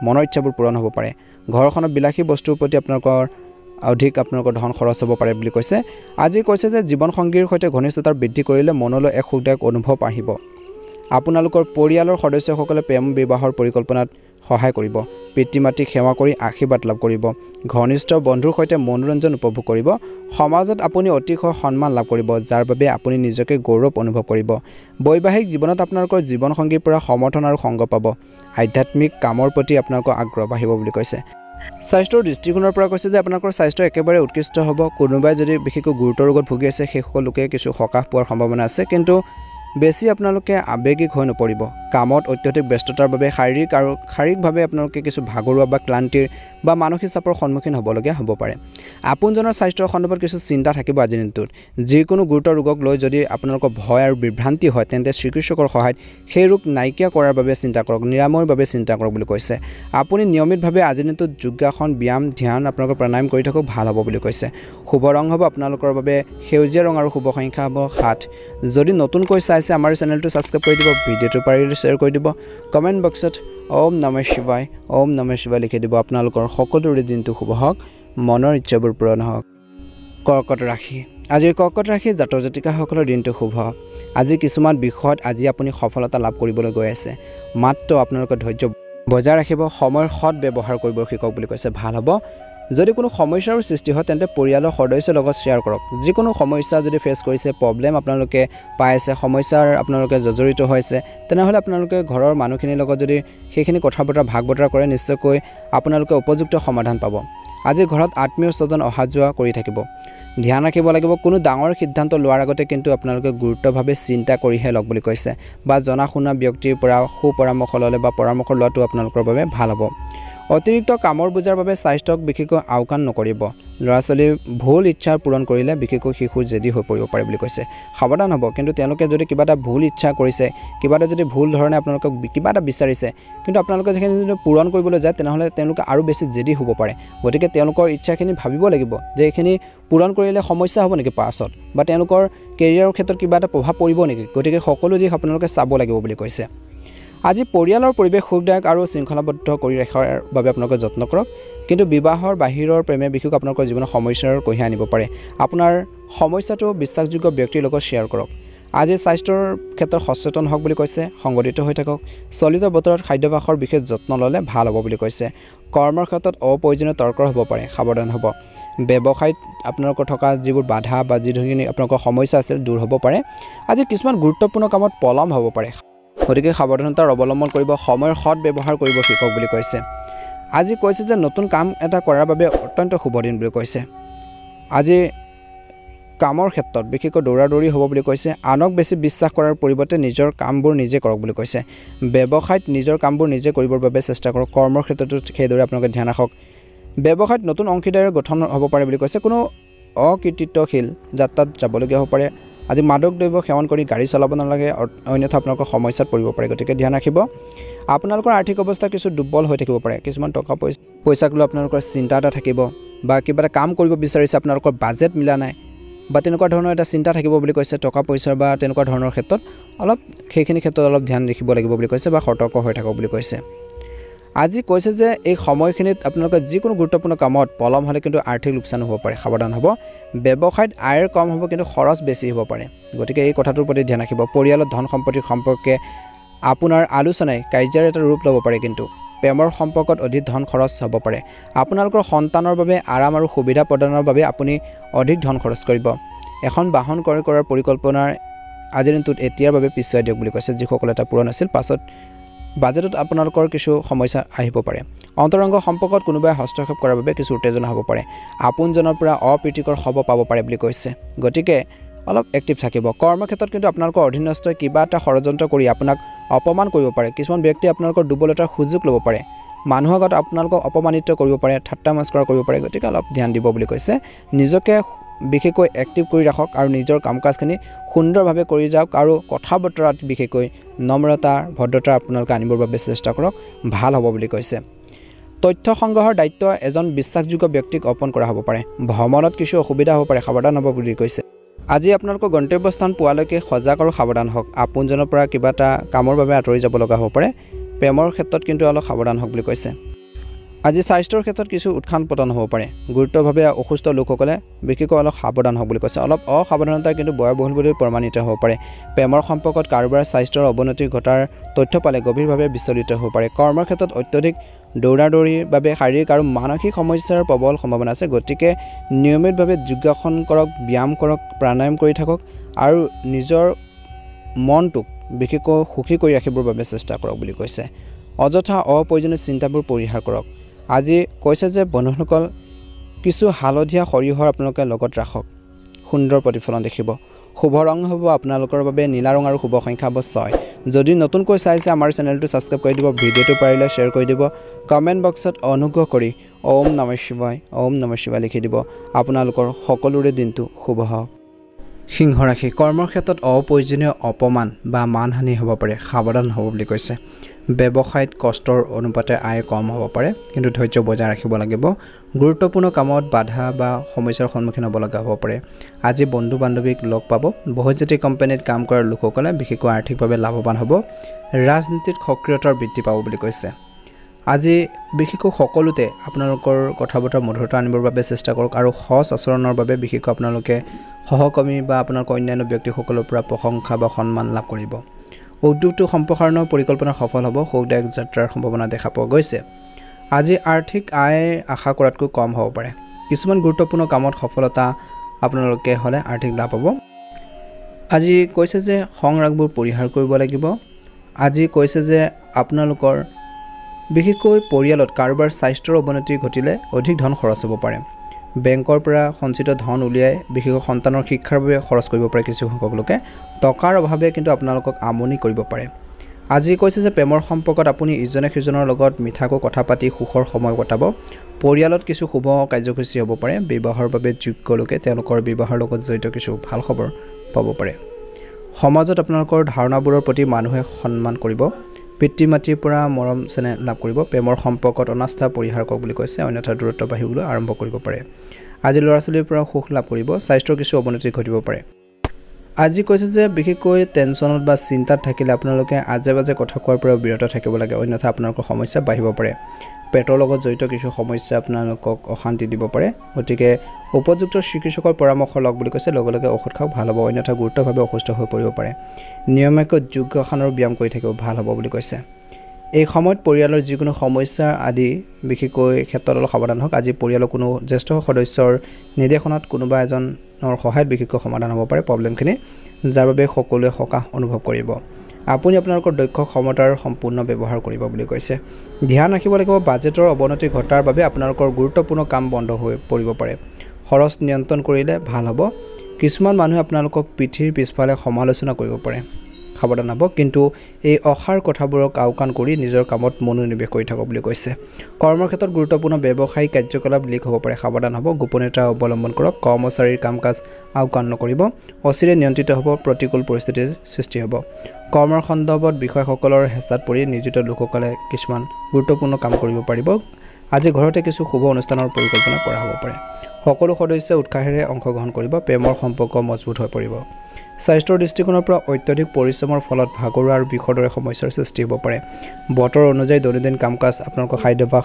মনৰ ইচ্ছাবোৰ পূৰণ হ'ব পাৰে ঘৰখনত বিলাসী বস্তুৰ প্ৰতি আপোনালোকৰ অধিক আপোনালোকৰ ধন খৰচ হ'ব পাৰে বুলি কৈছে আজি কৈছে যে জীৱনসংগীৰ সৈতে ঘনিষ্ঠতা বৃদ্ধি কৰিলে মনলৈ এক সুখদায়ক অনুভৱ আহিব আপোনালোকৰ পৰিয়ালৰ সদস্যসকলে প্ৰেম বিবাহৰ পৰিকল্পনাত সহায় কৰিব পিতৃ মাতৃক সেৱা কৰি আশীৰ্বাদ লাভ কৰিব ঘনিষ্ঠ বন্ধুৰ সৈতে মনোৰঞ্জন উপভোগ কৰিব সমাজত আপুনি অতিশয় সন্মান লাভ কৰিব যাৰ বাবে আপুনি নিজকে গৌৰৱ অনুভৱ কৰিব বৈবাহিক জীৱনত আপোনালোকৰ জীৱনসংগীৰ পৰা সমৰ্থন আৰু সংগ পাব আধ্যাত্মিক কামৰ প্ৰতি আপোনালোকৰ আগ্ৰহ বাঢ়িব বুলি কৈছে স্বাস্থ্যৰ দৃষ্টিকোণৰ পৰা কৈছে যে আপোনালোকৰ স্বাস্থ্য একেবাৰে উৎকৃষ্ট হ'ব কোনোবাই যদি বিশেষকৈ গুৰুতৰ ৰোগত ভুগি আছে সেই সকলো লোকে কিছু সকাহ পোৱাৰ সম্ভাৱনা আছে কিন্তু বেছি আপোনালোকে আৱেগিক হৈ নপৰিব কামত অত্যধিক ব্যস্ততাৰ বাবে শাৰীৰিকভাৱে আপোনালোকে কিছু ভাগৰুৱা বা ক্লান্তিৰ বা মানসিক চাপৰ সন্মুখীন হ'বলগীয়া হ'ব পাৰে আপোনজনৰ স্বাস্থ্যৰ সন্দৰ্ভত কিছু চিন্তা থাকিব আজিৰ দিনটোত যিকোনো গুৰুতৰ ৰোগক লৈ যদি আপোনালোকৰ ভয় আৰু বিভ্ৰান্তি হয় তেন্তে চিকিৎসকৰ সহায়ত সেই ৰোগ নাইকিয়া কৰাৰ বাবে চিন্তা কৰক নিৰাময়ৰ বাবে চিন্তা কৰক বুলি কৈছে আপুনি নিয়মিতভাৱে আজিৰ দিনটোত যোগাসন ব্যায়াম ধ্যান আপোনালোকৰ প্ৰাণায়াম কৰি থাকক ভাল হ'ব বুলি কৈছে শুভ ৰং হ'ব আপোনালোকৰ বাবে সেউজীয়া ৰং আৰু শুভ সংখ্যা হ'ব 7 যদি নতুনকৈ চাইছে আমাৰ চেনেলটো সাবস্ক্ৰাইব কৰি দিব ভিডিঅ'টো পাৰিলে শ্বেয়াৰ কৰি দিব কমেন্ট বক্সত ওম নমঃ শিৱায় লিখি দিব আপোনালোকৰ সকলোৰে দিনটো শুভ হওক মনৰ ইচ্ছাবোৰ পূৰণ হওক কৰ্কট ৰাশি আজিৰ কৰ্কট ৰাশি জাতক জাতিকাসকলৰ দিনটো শুভ আজি কিছুমান বিষয়ত আজি আপুনি সফলতা লাভ কৰিবলৈ গৈ আছে মাত্ৰ আপোনালোকৰ ধৈৰ্য বজাই ৰাখিব সময়ৰ সৎ ব্যৱহাৰ কৰিব শিকক বুলি কৈছে ভাল হ'ব যদি কোনো সমস্যাৰ সৃষ্টি হয় তেন্তে পৰিয়ালৰ সদস্যৰ লগত শ্বেয়াৰ কৰক যিকোনো সমস্যা যদি ফেচ কৰিছে প্ৰব্লেম আপোনালোকে পাই আছে সমস্যাৰ আপোনালোকে জড়িত হৈছে তেনেহ'লে আপোনালোকে ঘৰৰ মানুহখিনিৰ লগত যদি সেইখিনি কথা বতৰা ভাগ বতৰা কৰে নিশ্চয়কৈ আপোনালোকে উপযুক্ত সমাধান পাব আজি ঘৰত আত্মীয় স্বজন অহা যোৱা কৰি থাকিব ধ্যান ৰাখিব লাগিব কোনো ডাঙৰ সিদ্ধান্ত লোৱাৰ আগতে কিন্তু আপোনালোকে গুৰুত্বভাৱে চিন্তা কৰিহে লওক বুলি কৈছে বা জনা শুনা ব্যক্তিৰ পৰা সুপৰামৰ্শ ল'লে বা পৰামৰ্শ লোৱাটো আপোনালোকৰ বাবে ভাল হ'ব অতিৰিক্ত কামৰ বোজাৰ বাবে স্বাস্থ্যক বিশেষকৈ আওকাণ নকৰিব ল'ৰা ছোৱালী ভুল ইচ্ছা পূৰণ কৰিলে বিশেষকৈ শিশু জেদি হৈ পৰিব পাৰে বুলি কৈছে সাৱধান হ'ব কিন্তু তেওঁলোকে যদি কিবা এটা ভুল ইচ্ছা কৰিছে কিবা এটা যদি ভুল ধৰণে আপোনালোকক কিবা এটা বিচাৰিছে কিন্তু আপোনালোকে যেখিনি যদি পূৰণ কৰিবলৈ যায় তেনেহ'লে তেওঁলোকে আৰু বেছি জেদি হ'ব পাৰে গতিকে তেওঁলোকৰ ইচ্ছাখিনি ভাবিব লাগিব যে এইখিনি পূৰণ কৰিলে সমস্যা হ'ব নেকি পাছত বা তেওঁলোকৰ কেৰিয়াৰৰ ক্ষেত্ৰত কিবা এটা প্ৰভাৱ পৰিব নেকি গতিকে সকলো দিশ আপোনালোকে চাব লাগিব বুলি কৈছে আজি পৰিয়ালৰ পৰিৱেশ সুখদায়ক আৰু শৃংখলাবদ্ধ কৰি ৰখাৰ বাবে আপোনালোকে যত্ন কৰক কিন্তু বিবাহৰ বাহিৰৰ প্ৰেমে বিশেষকৈ আপোনালোকৰ জীৱনৰ সমস্যাৰ কঢ়িয়াই আনিব পাৰে আপোনাৰ সমস্যাটো বিশ্বাসযোগ্য ব্যক্তিৰ লগত শ্বেয়াৰ কৰক আজি স্বাস্থ্যৰ ক্ষেত্ৰত সচেতন হওক বুলি কৈছে সংগঠিত হৈ থাকক চলিত বতৰত খাদ্যাভ্যাসৰ বিশেষ যত্ন ল'লে ভাল হ'ব বুলি কৈছে কৰ্মৰ ক্ষেত্ৰত অপ্ৰয়োজনীয় তৰ্ক হ'ব পাৰে সাৱধান হ'ব ব্যৱসায়ত আপোনালোকৰ থকা যিবোৰ বাধা বা যিখিনি আপোনালোকৰ সমস্যা আছিল দূৰ হ'ব পাৰে আজি কিছুমান গুৰুত্বপূৰ্ণ কামত পলম হ'ব পাৰে গতিকে সাৱধানতাৰ অৱলম্বন কৰিব সময়ৰ সৎ ব্যৱহাৰ কৰিব শিকক বুলি কৈছে আজি কৈছে যে নতুন কাম এটা কৰাৰ বাবে অত্যন্ত শুভ দিন বুলি কৈছে আজি কামৰ ক্ষেত্ৰত বিশেষকৈ দৌৰাদৌৰি হ'ব বুলি কৈছে আনক বেছি বিশ্বাস কৰাৰ পৰিৱৰ্তে নিজৰ কামবোৰ নিজে কৰক বুলি কৈছে ব্যৱসায়ত নিজৰ কামবোৰ নিজে কৰিবৰ বাবে চেষ্টা কৰক কৰ্মৰ ক্ষেত্ৰতো সেইদৰে আপোনালোকে ধ্যান ৰাখক ব্যৱসায়ত নতুন অংশীদাৰৰ গঠন হ'ব পাৰে বুলি কৈছে কোনো অকৃতিত্বশীল যাত্ৰাত যাবলগীয়া হ'ব পাৰে আজি মাদক দ্ৰব্য সেৱন কৰি গাড়ী চলাব নালাগে অন্যথা আপোনালোকৰ সমস্যাত পৰিব পাৰে গতিকে ধ্যান ৰাখিব আপোনালোকৰ আৰ্থিক অৱস্থা কিছু দুৰ্বল হৈ থাকিব পাৰে কিছুমান টকা পইচাক লৈ আপোনালোকৰ চিন্তা এটা থাকিব বা কিবা এটা কাম কৰিব বিচাৰিছে আপোনালোকৰ বাজেট মিলা নাই বা তেনেকুৱা ধৰণৰ এটা চিন্তা থাকিব বুলি কৈছে টকা পইচাৰ বা তেনেকুৱা ধৰণৰ ক্ষেত্ৰত অলপ সেইখিনি ক্ষেত্ৰত অলপ ধ্যান ৰাখিব লাগিব বুলি কৈছে বা সতৰ্ক হৈ থাকক বুলি কৈছে আজি কৈছে যে এই সময়খিনিত আপোনালোকে যিকোনো গুৰুত্বপূৰ্ণ কামত পলম হ'লে কিন্তু আৰ্থিক লোকচান হ'ব পাৰে সাৱধান হ'ব ব্যৱসায়ত আয়ৰ কম হ'ব কিন্তু খৰচ বেছি হ'ব পাৰে গতিকে এই কথাটোৰ প্ৰতি ধ্যান ৰাখিব পৰিয়ালত ধন সম্পত্তিৰ সম্পৰ্কে আপোনাৰ আলোচনাই কাৰ্যৰ এটা ৰূপ ল'ব পাৰে কিন্তু প্ৰেমৰ সম্পৰ্কত অধিক ধন খৰচ হ'ব পাৰে আপোনালোকৰ সন্তানৰ বাবে আৰাম আৰু সুবিধা প্ৰদানৰ বাবে আপুনি অধিক ধন খৰচ কৰিব এখন বাহন ক্ৰয় কৰাৰ পৰিকল্পনাৰ আজিৰ দিনটোত এতিয়াৰ বাবে পিছুৱাই দিয়ক বুলি কৈছে যিসকলে এটা পূৰণ আছিল পাছত বাজেটত আপোনালোকৰ কিছু সমস্যা আহিব পাৰে অন্তৰংগ সম্পৰ্কত কোনোবাই হস্তক্ষেপ কৰাৰ বাবে কিছু উত্তেজনা হ'ব পাৰে আপোনজনৰ পৰা অপ্ৰীতিকৰ খবৰ পাব পাৰে বুলি কৈছে গতিকে অলপ এক্টিভ থাকিব কৰ্মক্ষেত্ৰত কিন্তু আপোনালোকৰ অধীনস্থই কিবা এটা ষড়যন্ত্ৰ কৰি আপোনাক অপমান কৰিব পাৰে কিছুমান ব্যক্তি আপোনালোকৰ দুৰ্বলতাৰ সুযোগ ল'ব পাৰে মানুহৰ আগত আপোনালোকক অপমানিত কৰিব পাৰে ঠাট্টা মস্কৰা কৰিব পাৰে গতিকে অলপ ধ্যান দিব বুলি কৈছে নিজকে বিশেষকৈ এক্টিভ কৰি ৰাখক আৰু নিজৰ কাম কাজখিনি সুন্দৰভাৱে কৰি যাওক আৰু কথা বতৰাত বিশেষকৈ নম্ৰতা ভদ্ৰতা আপোনালোকে আনিবৰ বাবে চেষ্টা কৰক ভাল হ'ব বুলি কৈছে তথ্য সংগ্ৰহৰ দায়িত্ব এজন বিশ্বাসযোগ্য ব্যক্তিক অৰ্পণ কৰা হ'ব পাৰে ভ্ৰমণত কিছু অসুবিধা হ'ব পাৰে সাৱধান হ'ব বুলি কৈছে আজি আপোনালোকৰ গন্তব্যস্থান পোৱালৈকে সজাগ আৰু সাৱধান হওক আপোনজনৰ পৰা কিবা এটা কামৰ বাবে আঁতৰি যাব লগা হ'ব পাৰে প্ৰেমৰ ক্ষেত্ৰত কিন্তু অলপ সাৱধান হওক বুলি কৈছে আজি স্বাস্থ্যৰ ক্ষেত্ৰত কিছু উত্থান পতন হ'ব পাৰে গুৰুত্বভাৱে অসুস্থ লোকসকলে বিশেষকৈ অলপ সাৱধান হওক বুলি কৈছে অলপ অসাৱধানতা কিন্তু ব্যয়বহুল বুলি প্ৰমাণিত হ'ব পাৰে প্ৰেমৰ সম্পৰ্কত কাৰোবাৰ স্বাস্থ্যৰ অৱনতি ঘটাৰ তথ্য পালে গভীৰভাৱে বিচলিত হ'ব পাৰে কৰ্মৰ ক্ষেত্ৰত অত্যধিক দৌৰাদৌৰিৰ বাবে শাৰীৰিক আৰু মানসিক সমস্যাৰ প্ৰবল সম্ভাৱনা আছে গতিকে নিয়মিতভাৱে যোগাসন কৰক ব্যায়াম কৰক প্ৰাণায়াম কৰি থাকক আৰু নিজৰ মনটোক বিশেষকৈ সুখী কৰি ৰাখিবৰ বাবে চেষ্টা কৰক বুলি কৈছে অযথা অপ্ৰয়োজনীয় চিন্তাবোৰ পৰিহাৰ কৰক আজি কৈছে যে বন্ধুসকল কিছু হালধীয়া সৰিয়হৰ আপোনালোকে লগত ৰাখক সুন্দৰ প্ৰতিফলন দেখিব শুভ ৰং হ'ব আপোনালোকৰ বাবে নীলা ৰং আৰু শুভ সংখ্যা হ'ব 6 যদি নতুনকৈ চাইছে আমাৰ চেনেলটো ছাবস্ক্ৰাইব কৰি দিব ভিডিঅ'টো পাৰিলে শ্বেয়াৰ কৰি দিব কমেণ্ট বক্সত অনুগ্ৰহ কৰি ওম নমঃ শিৱায় লিখি দিব আপোনালোকৰ সকলোৰে দিনটো শুভ হওক সিংহ ৰাশি কৰ্মৰ ক্ষেত্ৰত অপ্ৰয়োজনীয় অপমান বা মানহানি হ'ব পাৰে সাৱধান হ'ব বুলি কৈছে ব্যৱসায়ত কষ্টৰ অনুপাতে আয় কম হ'ব পাৰে কিন্তু ধৈৰ্য বজাই ৰাখিব লাগিব গুৰুত্বপূৰ্ণ কামত বাধা বা সমস্যাৰ সন্মুখীন হ'ব লগা হ'ব পাৰে আজি বন্ধু বান্ধৱীক লগ পাব বহুজাতিক কোম্পানীত কাম কৰা লোকসকলে বিশেষকৈ আৰ্থিকভাৱে লাভৱান হ'ব ৰাজনীতিত সক্ৰিয়তাৰ বৃদ্ধি পাব বুলি কৈছে আজি বিশেষকৈ সকলোতে আপোনালোকৰ কথা বতৰা মধুৰতা আনিবৰ বাবে চেষ্টা কৰক আৰু সৎ আচৰণৰ বাবে বিশেষকৈ আপোনালোকে সহকৰ্মী বা আপোনালোকৰ অন্যান্য ব্যক্তিসকলৰ পৰা প্ৰশংসা বা সন্মান লাভ কৰিব উদ্যোগটো সম্প্ৰসাৰণৰ পৰিকল্পনা সফল হ'ব সুখদায়ক যাত্ৰাৰ সম্ভাৱনা দেখা পোৱা গৈছে আজি আৰ্থিক আয় আশা কৰাতকৈ কম হ'ব পাৰে কিছুমান গুৰুত্বপূৰ্ণ কামত সফলতা আপোনালোকে হ'লে আৰ্থিক লাভ হ'ব আজি কৈছে যে সংৰাগবোৰ পৰিহাৰ কৰিব লাগিব আজি কৈছে যে আপোনালোকৰ বিশেষকৈ পৰিয়ালত কাৰোবাৰ স্বাস্থ্যৰ অৱনতি ঘটিলে অধিক ধন খৰচ হ'ব পাৰে বেংকৰ পৰা সঞ্চিত ধন উলিয়াই বিশেষকৈ সন্তানৰ শিক্ষাৰ বাবে খৰচ কৰিব পাৰে কিছু সংখ্যক লোকে টকাৰ অভাৱে কিন্তু আপোনালোকক আমনি কৰিব পাৰে আজি কৈছে যে প্ৰেমৰ সম্পৰ্কত আপুনি ইজনে সিজনৰ লগত মিঠাকৈ কথা পাতি সুখৰ সময় কটাব পৰিয়ালত কিছু শুভ কাৰ্যসূচী হ'ব পাৰে বিবাহৰ বাবে যোগ্য লোকে তেওঁলোকৰ বিবাহৰ লগত জড়িত কিছু ভাল খবৰ পাব পাৰে সমাজত আপোনালোকৰ ধাৰণাবোৰৰ প্ৰতি মানুহে সন্মান কৰিব পিতৃ মাতৃৰ পৰা মৰম চেনেহ লাভ কৰিব প্ৰেমৰ সম্পৰ্কত অনাস্থা পৰিহাৰ কৰক বুলি কৈছে অন্যথা দূৰত্ব বাঢ়িবলৈ আৰম্ভ কৰিব পাৰে আজি ল'ৰা-ছোৱালীৰ পৰা সুখ লাভ কৰিব স্বাস্থ্যৰ কিছু অৱনতি ঘটিব পাৰে আজি কৈছে যে বিশেষকৈ টেনচনত বা চিন্তাত থাকিলে আপোনালোকে আজে-বাজে কথা কোৱাৰ পৰা বিৰত থাকিব লাগে অন্যথা আপোনালোকৰ সমস্যা বাঢ়িব পাৰে পেটৰ লগত জড়িত কিছু সমস্যা আপোনালোকক অশান্তি দিব পাৰে গতিকে উপযুক্ত চিকিৎসকৰ পৰামৰ্শ লওক বুলি কৈছে লগে লগে ঔষধ খাওক ভাল হ'ব অন্যথা গুৰুতৰভাৱে অসুস্থ হৈ পৰিব পাৰে নিয়মীয়াকৈ যোগাসনৰ ব্যায়াম কৰি থাকিব ভাল হ'ব বুলি কৈছে এই সময়ত পৰিয়ালৰ যিকোনো সমস্যা আদি বিশেষকৈ ক্ষেত্ৰত অলপ সাৱধান হওক আজি পৰিয়ালৰ কোনো জ্যেষ্ঠ সদস্যৰ নিৰ্দেশনাত কোনোবা এজনৰ সহায়ত বিশেষকৈ সমাধান হ'ব পাৰে প্ৰব্লেমখিনি যাৰ বাবে সকলোৱে সকাহ অনুভৱ কৰিব আপুনি আপোনালোকৰ দক্ষ ক্ষমতাৰ সম্পূৰ্ণ ব্যৱহাৰ কৰিব বুলি কৈছে ধ্যান ৰাখিব লাগিব বাজেটৰ অৱনতি ঘটাৰ বাবে আপোনালোকৰ গুৰুত্বপূৰ্ণ কাম বন্ধ হৈ পৰিব পাৰে খৰচ নিয়ন্ত্ৰণ কৰিলে ভাল হ'ব কিছুমান মানুহে আপোনালোকক পিঠিৰ পিছফালে সমালোচনা কৰিব পাৰে সাৱধান হ'ব কিন্তু এই অসাৰ কথাবোৰক আওকাণ কৰি নিজৰ কামত মনোনিৱেশ কৰি থাকক বুলি কৈছে কৰ্মৰ ক্ষেত্ৰত গুৰুত্বপূৰ্ণ ব্যৱসায়িক কাৰ্যকলাপ লিক হ'ব পাৰে সাৱধান হ'ব গোপনীয়তা অৱলম্বন কৰক কৰ্মচাৰীৰ কাম-কাজ আওকাণ নকৰিব অচিৰে নিয়ন্ত্ৰিত হ'ব প্ৰতিকূল পৰিস্থিতিৰ সৃষ্টি হ'ব কৰ্মৰ সন্দৰ্ভত বিষয়সকলৰ হেঁচাত পৰি নিয়োজিত লোকসকলে কিছুমান গুৰুত্বপূৰ্ণ কাম কৰিব পাৰিব আজি ঘৰতে কিছু শুভ অনুষ্ঠানৰ পৰিকল্পনা কৰা হ'ব পাৰে সকলো সদস্যই উৎসাহেৰে অংশগ্ৰহণ কৰিব প্ৰেমৰ সম্পৰ্ক মজবুত হৈ পৰিব স্বাস্থ্যৰ দৃষ্টিকোণৰ পৰা অত্যধিক পৰিশ্ৰমৰ ফলত ভাগৰুৱা আৰু বিষৰ দৰে সমস্যাৰ সৃষ্টি হ'ব পাৰে বতৰ অনুযায়ী দৈনন্দিন কাম-কাজ আপোনালোকৰ খাদ্যাভ্যাস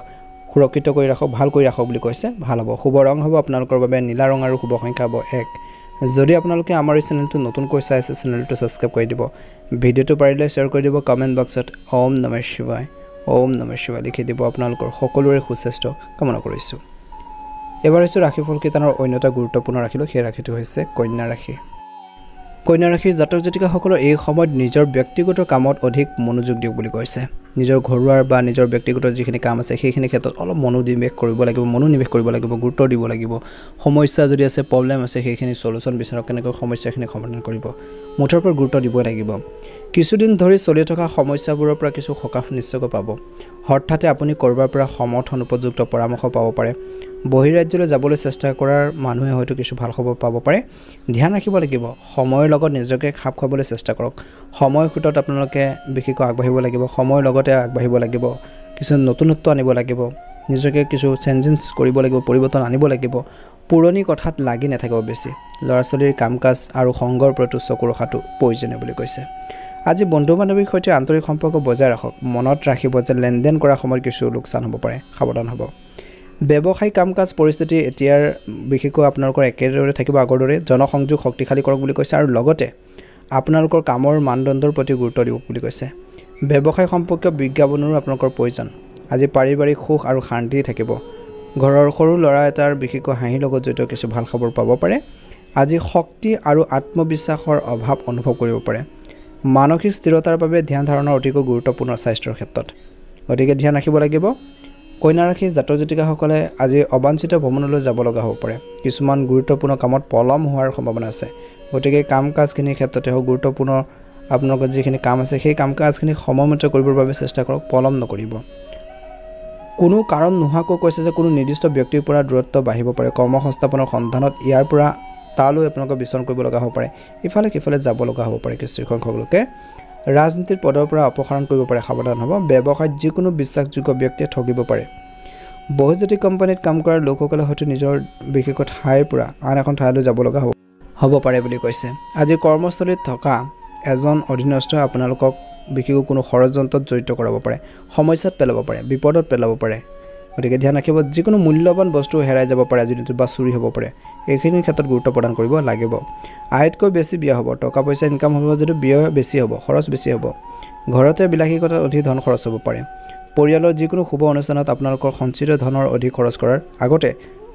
সুৰক্ষিত কৰি ৰাখক ভাল কৰি ৰাখক বুলি কৈছে ভাল হ'ব শুভ ৰং হ'ব আপোনালোকৰ বাবে নীলা ৰং আৰু শুভ সংখ্যা হ'ব 1 যদি আপোনালোকে আমাৰ এই চেনেলটো নতুনকৈ চাই আছে চেনেলটো ছাবস্ক্ৰাইব কৰি দিব ভিডিঅ'টো পাৰিলে শ্বেয়াৰ কৰি দিব কমেণ্ট বক্সত ওম নমঃ শিৱায় লিখি দিব আপোনালোকৰ সকলোৰে সুস্বাস্থ্য কামনা কৰিছোঁ এবাৰ হৈছে ৰাশিফল কেইটানৰ অন্য এটা গুৰুত্বপূৰ্ণ ৰাশিলৈ সেই ৰাশিটো হৈছে কন্যা ৰাশিৰ জাতক জাতিকাসকলৰ এই সময়ত নিজৰ ব্যক্তিগত কামত অধিক মনোযোগ দিয়ক বুলি কৈছে নিজৰ ঘৰুৱাৰ বা নিজৰ ব্যক্তিগত যিখিনি কাম আছে সেইখিনি ক্ষেত্ৰত অলপ মনোনিৱেশ কৰিব লাগিব গুৰুত্ব দিব লাগিব সমস্যা যদি আছে প্ৰব্লেম আছে সেইখিনি সলিউশন বিচাৰক কেনেকৈ সমস্যাখিনি সমাধান কৰিব মুঠৰ ওপৰত গুৰুত্ব দিব লাগিব কিছুদিন ধৰি চলি থকা সমস্যাবোৰৰ পৰা কিছু সকাহ নিশ্চয়কৈ পাব হঠাতে আপুনি কৰবাৰ পৰা সমৰ্থন উপযুক্ত পৰামৰ্শ পাব পাৰে বহিৰাজ্যলৈ যাবলৈ চেষ্টা কৰাৰ মানুহে হয়তো কিছু ভাল খবৰ পাব পাৰে ধ্যান ৰাখিব লাগিব সময়ৰ লগত নিজকে খাপ খাবলৈ চেষ্টা কৰক সময় খুঁটত আপোনালোকে বিশেষকৈ আগবাঢ়িব লাগিব সময়ৰ লগতে আগবাঢ়িব লাগিব কিছু নতুনত্ব আনিব লাগিব নিজকে কিছু চেঞ্জেছ কৰিব লাগিব পৰিৱৰ্তন আনিব লাগিব পুৰণি কথাত লাগি নাথাকিব বেছি ল'ৰা-ছোৱালীৰ কাম-কাজ আৰু সংগৰ প্ৰতি চকু ৰখাটো প্ৰয়োজনীয় বুলি কৈছে আজি বন্ধু-বান্ধৱীৰ সৈতে আন্তৰিক সম্পৰ্ক বজাই ৰাখক মনত ৰাখিব যে লেনদেন কৰাৰ সময়ত কিছু লোকচান হ'ব পাৰে সাৱধান হ'ব ব্যৱসায়িক কাম-কাজ পৰিস্থিতি এতিয়াৰ বিশেষকৈ আপোনালোকৰ একেদৰে থাকিব আগৰ দৰে জনসংযোগ শক্তিশালী কৰক বুলি কৈছে আৰু লগতে আপোনালোকৰ কামৰ মানদণ্ডৰ প্ৰতি গুৰুত্ব দিয়ক বুলি কৈছে ব্যৱসায় সম্পৰ্কীয় বিজ্ঞাপনৰো আপোনালোকৰ প্ৰয়োজন আজি পাৰিবাৰিক সুখ আৰু শান্তি থাকিব ঘৰৰ সৰু ল'ৰা এটাৰ বিশেষকৈ হাঁহিৰ লগত জড়িত কিছু ভাল খবৰ পাব পাৰে আজি শক্তি আৰু আত্মবিশ্বাসৰ অভাৱ অনুভৱ কৰিব পাৰে মানসিক স্থিৰতাৰ বাবে ধ্যান ধাৰণা অতিকৈ গুৰুত্বপূৰ্ণ স্বাস্থ্যৰ ক্ষেত্ৰত গতিকে ধ্যান ৰাখিব লাগিব কন্যা ৰাশিৰ জাতক জাতিকাসকলে আজি অবাঞ্ছিত ভ্ৰমণলৈ যাব লগা হ'ব পাৰে কিছুমান গুৰুত্বপূৰ্ণ কামত পলম হোৱাৰ সম্ভাৱনা আছে গতিকে কাম-কাজখিনিৰ ক্ষেত্ৰতে হওক গুৰুত্বপূৰ্ণ আপোনালোকৰ যিখিনি কাম আছে সেই কাম-কাজখিনি সময়মতে কৰিবৰ বাবে চেষ্টা কৰক পলম নকৰিব কোনো কাৰণ নোহোৱাকৈ কৈছে যে কোনো নিৰ্দিষ্ট ব্যক্তিৰ পৰা দূৰত্ব বাঢ়িব পাৰে কৰ্মসংস্থাপনৰ সন্ধানত ইয়াৰ পৰা তালৈ আপোনালোকে বিচৰণ কৰিব লগা হ'ব পাৰে ইফালে সিফালে যাব লগা হ'ব পাৰে কিছু সংখ্যক লোকে ৰাজনীতিৰ পদৰ পৰা অপসাৰণ কৰিব পাৰে সাৱধান হ'ব ব্যৱসায়ত যিকোনো বিশ্বাসযোগ্য ব্যক্তিয়ে ঠগিব পাৰে বহুজাতিক কোম্পানীত কাম কৰা লোকসকলে হয়তো নিজৰ বিশেষকৈ ঠাইৰ পৰা আন এখন ঠাইলৈ যাব লগা হ'ব পাৰে বুলি কৈছে আজি কৰ্মস্থলীত থকা এজন অধীনস্থই আপোনালোকক বিশেষকৈ কোনো ষড়যন্ত্ৰত জড়িত কৰাব পাৰে সমস্যাত পেলাব পাৰে বিপদত পেলাব পাৰে গতিকে ধ্যান ৰাখিব যিকোনো মূল্যৱান বস্তু হেৰাই যাব পাৰে আজি দিনটোত বা চুৰি হ'ব পাৰে এইখিনিৰ ক্ষেত্ৰত গুৰুত্ব প্ৰদান কৰিব লাগিব আয়তকৈ বেছি বিয়া হ'ব টকা পইচা ইনকাম হ'ব যদিও ব্যয় বেছি হ'ব খৰচ বেছি হ'ব ঘৰতে বিলাসিতাত অধিক ধন খৰচ হ'ব পাৰে পৰিয়ালৰ যিকোনো শুভ অনুষ্ঠানত আপোনালোকৰ সঞ্চিত ধনৰ অধিক খৰচ কৰাৰ আগতে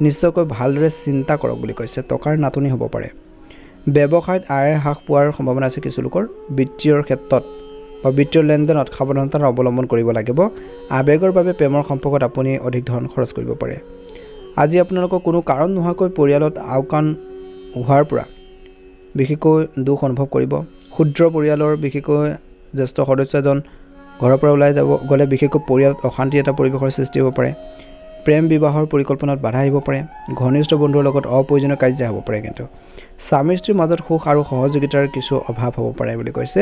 নিশ্চয়কৈ ভালদৰে চিন্তা কৰক বুলি কৈছে টকাৰ নাটনি হ'ব পাৰে ব্যৱসায়ত আয় হ্ৰাস পোৱাৰ সম্ভাৱনা আছে কিছু লোকৰ বিত্তীয় ক্ষেত্ৰত বা বিত্তীয় লেনদেনত সাৱধানতা অৱলম্বন কৰিব লাগিব আবেগৰ বাবে প্ৰেমৰ সম্পৰ্কত আপুনি অধিক ধন খৰচ কৰিব পাৰে আজি আপোনালোকৰ কোনো কাৰণ নোহোৱাকৈ পৰিয়ালত আওকাণ হোৱাৰ পৰা বিশেষকৈ দুখ অনুভৱ কৰিব। ক্ষুদ্ৰ পৰিয়ালৰ বিশেষকৈ জ্যেষ্ঠ সদস্য এজন ঘৰৰ পৰা ওলাই যাব গ'লে বিশেষকৈ পৰিয়ালত অশান্তি এটা পৰিৱেশৰ সৃষ্টি হ'ব পাৰে। প্ৰেম বিবাহৰ পৰিকল্পনাত বাধা আহিব পাৰে। ঘনিষ্ঠ বন্ধুৰ লগত অপ্ৰয়োজনীয় কাজিয়া হ'ব পাৰে। কিন্তু স্বামী স্ত্ৰীৰ মাজত সুখ আৰু সহযোগিতাৰ কিছু অভাৱ হ'ব পাৰে বুলি কৈছে।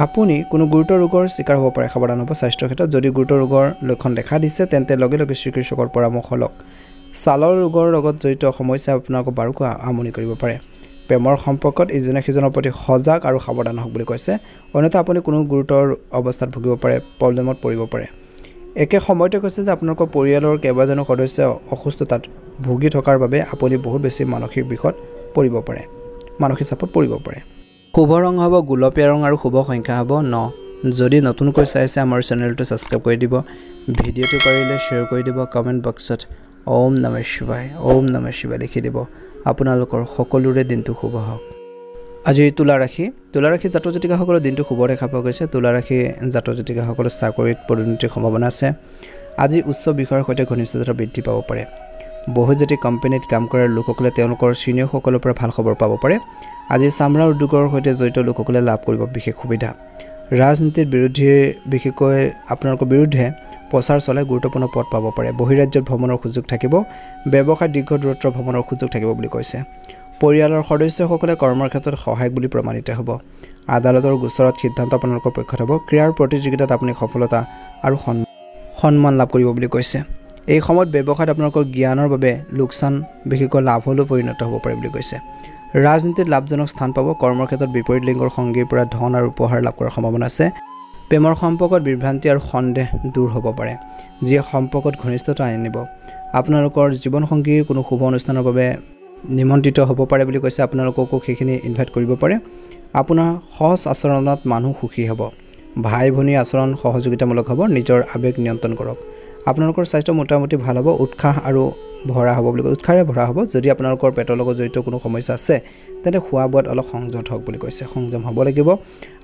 আপুনি কোনো গুৰুতৰ ৰোগৰ শিকাৰ হ'ব পাৰে, সাৱধান হ'ব স্বাস্থ্যৰ ক্ষেত্ৰত। যদি গুৰুতৰ ৰোগৰ লক্ষণ দেখা দিছে তেন্তে লগে লগে চিকিৎসকৰ পৰামৰ্শ লওক। ছালৰ ৰোগৰ লগত জড়িত সমস্যাই আপোনালোকক বাৰুকৈ আমনি কৰিব পাৰে। প্ৰেমৰ সম্পৰ্কত ইজনে সিজনৰ প্ৰতি সজাগ আৰু সাৱধান হওক বুলি কৈছে। অন্যথা আপুনি কোনো গুৰুতৰ অৱস্থাত ভুগিব পাৰে, প্ৰব্লেমত পৰিব পাৰে। একে সময়তে কৈছে যে আপোনালোকৰ পৰিয়ালৰ কেইবাজনো সদস্য অসুস্থতাত ভুগি থকাৰ বাবে আপুনি বহুত বেছি মানসিক বিষত পৰিব পাৰে, মানসিক চাপত পৰিব পাৰে। শুভ ৰং হ'ব গোলপীয়া ৰং আৰু শুভ সংখ্যা হ'ব 9। যদি নতুনকৈ চাইছে আমাৰ চেনেলটো ছাবস্ক্ৰাইব কৰি দিব, ভিডিঅ'টো পাৰিলে শ্বেয়াৰ কৰি দিব, কমেণ্ট বক্সত ওম নমঃ শিৱায় লিখি দিব। আপোনালোকৰ সকলোৰে দিনটো শুভ হওক। আজি তুলা ৰাশি জাতক জাতিকাসকলৰ দিনটো শুভ দেখা পোৱা গৈছে। তুলা ৰাশি জাতক জাতিকাসকলৰ চাকৰিত পদোন্নতিৰ সম্ভাৱনা আছে। আজি উচ্চ বিষয়ৰ সৈতে ঘনিষ্ঠতা বৃদ্ধি পাব পাৰে। বহুজাতিক কোম্পানীত কাম কৰা লোকসকলে তেওঁলোকৰ চিনিয়ৰসকলৰ পৰা ভাল খবৰ পাব পাৰে। আজি চামৰা উদ্যোগৰ সৈতে জড়িত লোকসকলে লাভ কৰিব বিশেষ সুবিধা। ৰাজনীতিৰ বিশেষকৈ আপোনালোকৰ বিৰুদ্ধে প্ৰচাৰ চলাই গুৰুত্বপূৰ্ণ পদ পাব পাৰে। বহিৰাজ্যত ভ্ৰমণৰ সুযোগ থাকিব। ব্যৱসায় দীৰ্ঘ দূৰত্বৰ ভ্ৰমণৰ সুযোগ থাকিব বুলি কৈছে। পৰিয়ালৰ সদস্যসকলে কৰ্মৰ ক্ষেত্ৰত সহায়ক বুলি প্ৰমাণিত হ'ব। আদালতৰ গোচৰত সিদ্ধান্ত আপোনালোকৰ পক্ষত হ'ব। ক্ৰীড়াৰ প্ৰতিযোগিতাত আপুনি সফলতা আৰু সন্মান লাভ কৰিব বুলি কৈছে। এই সময়ত ব্যৱসায়ত আপোনালোকৰ জ্ঞানৰ বাবে লোকচান বিশেষকৈ লাভ হ'লেও পৰিণত হ'ব পাৰে বুলি কৈছে। ৰাজনীতিত লাভজনক স্থান পাব। কৰ্মৰ ক্ষেত্ৰত বিপৰীত লিংগৰ সংগীৰ পৰা ধন আৰু উপহাৰ লাভ কৰাৰ সম্ভাৱনা আছে। প্ৰেমৰ সম্পৰ্কত বিভ্ৰান্তি আৰু সন্দেহ দূৰ হ'ব পাৰে, যিয়ে সম্পৰ্কত ঘনিষ্ঠতা আনিব। আপোনালোকৰ জীৱনসংগীৰ কোনো শুভ অনুষ্ঠানৰ বাবে নিমন্ত্ৰিত হ'ব পাৰে বুলি কৈছে। আপোনালোককো সেইখিনি ইনভাইট কৰিব পাৰে। আপোনাৰ সহজ আচৰণত মানুহ সুখী হ'ব। ভাই ভনীৰ আচৰণ সহযোগিতামূলক হ'ব। নিজৰ আৱেগ নিয়ন্ত্ৰণ কৰক। আপোনালোকৰ স্বাস্থ্য মোটামুটি ভাল হ'ব। উৎসাহেৰে ভৰা হ'ব। যদি আপোনালোকৰ পেটৰ লগত জড়িত কোনো সমস্যা আছে তেন্তে খোৱা বোৱাত অলপ সংযম হওক বুলি কৈছে। সংযম হ'ব লাগিব।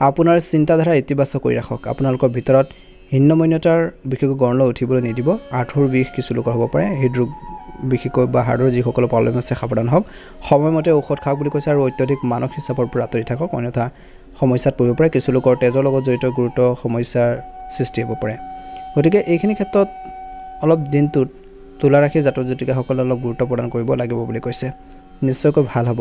আপোনাৰ চিন্তাধাৰা ইতিবাচক কৰি ৰাখক। আপোনালোকৰ ভিতৰত হীনমন্যতাৰ বিশেষকৈ গঢ় লৈ উঠিবলৈ নিদিব। আঁঠুৰ বিষ কিছু লোকৰ হ'ব পাৰে। হৃদৰোগ বিশেষকৈ বা হাৰ্টৰ যিসকলৰ প্ৰব্লেম আছে সাৱধান হওক। সময়মতে ঔষধ খাওক বুলি কৈছে আৰু অত্যাধিক মানসিক চাপৰ পৰা আঁতৰি থাকক, অন্যথা সমস্যাত পৰিব পাৰে। কিছু লোকৰ তেজৰ লগত জড়িত গুৰুতৰ সমস্যাৰ সৃষ্টি হ'ব পাৰে। গতিকে এইখিনি ক্ষেত্ৰত অলপ দিনটোত তুলা ৰাশি জাতক জাতিকাসকলে অলপ গুৰুত্ব প্ৰদান কৰিব লাগিব বুলি কৈছে। নিশ্চয়কৈ ভাল হ'ব।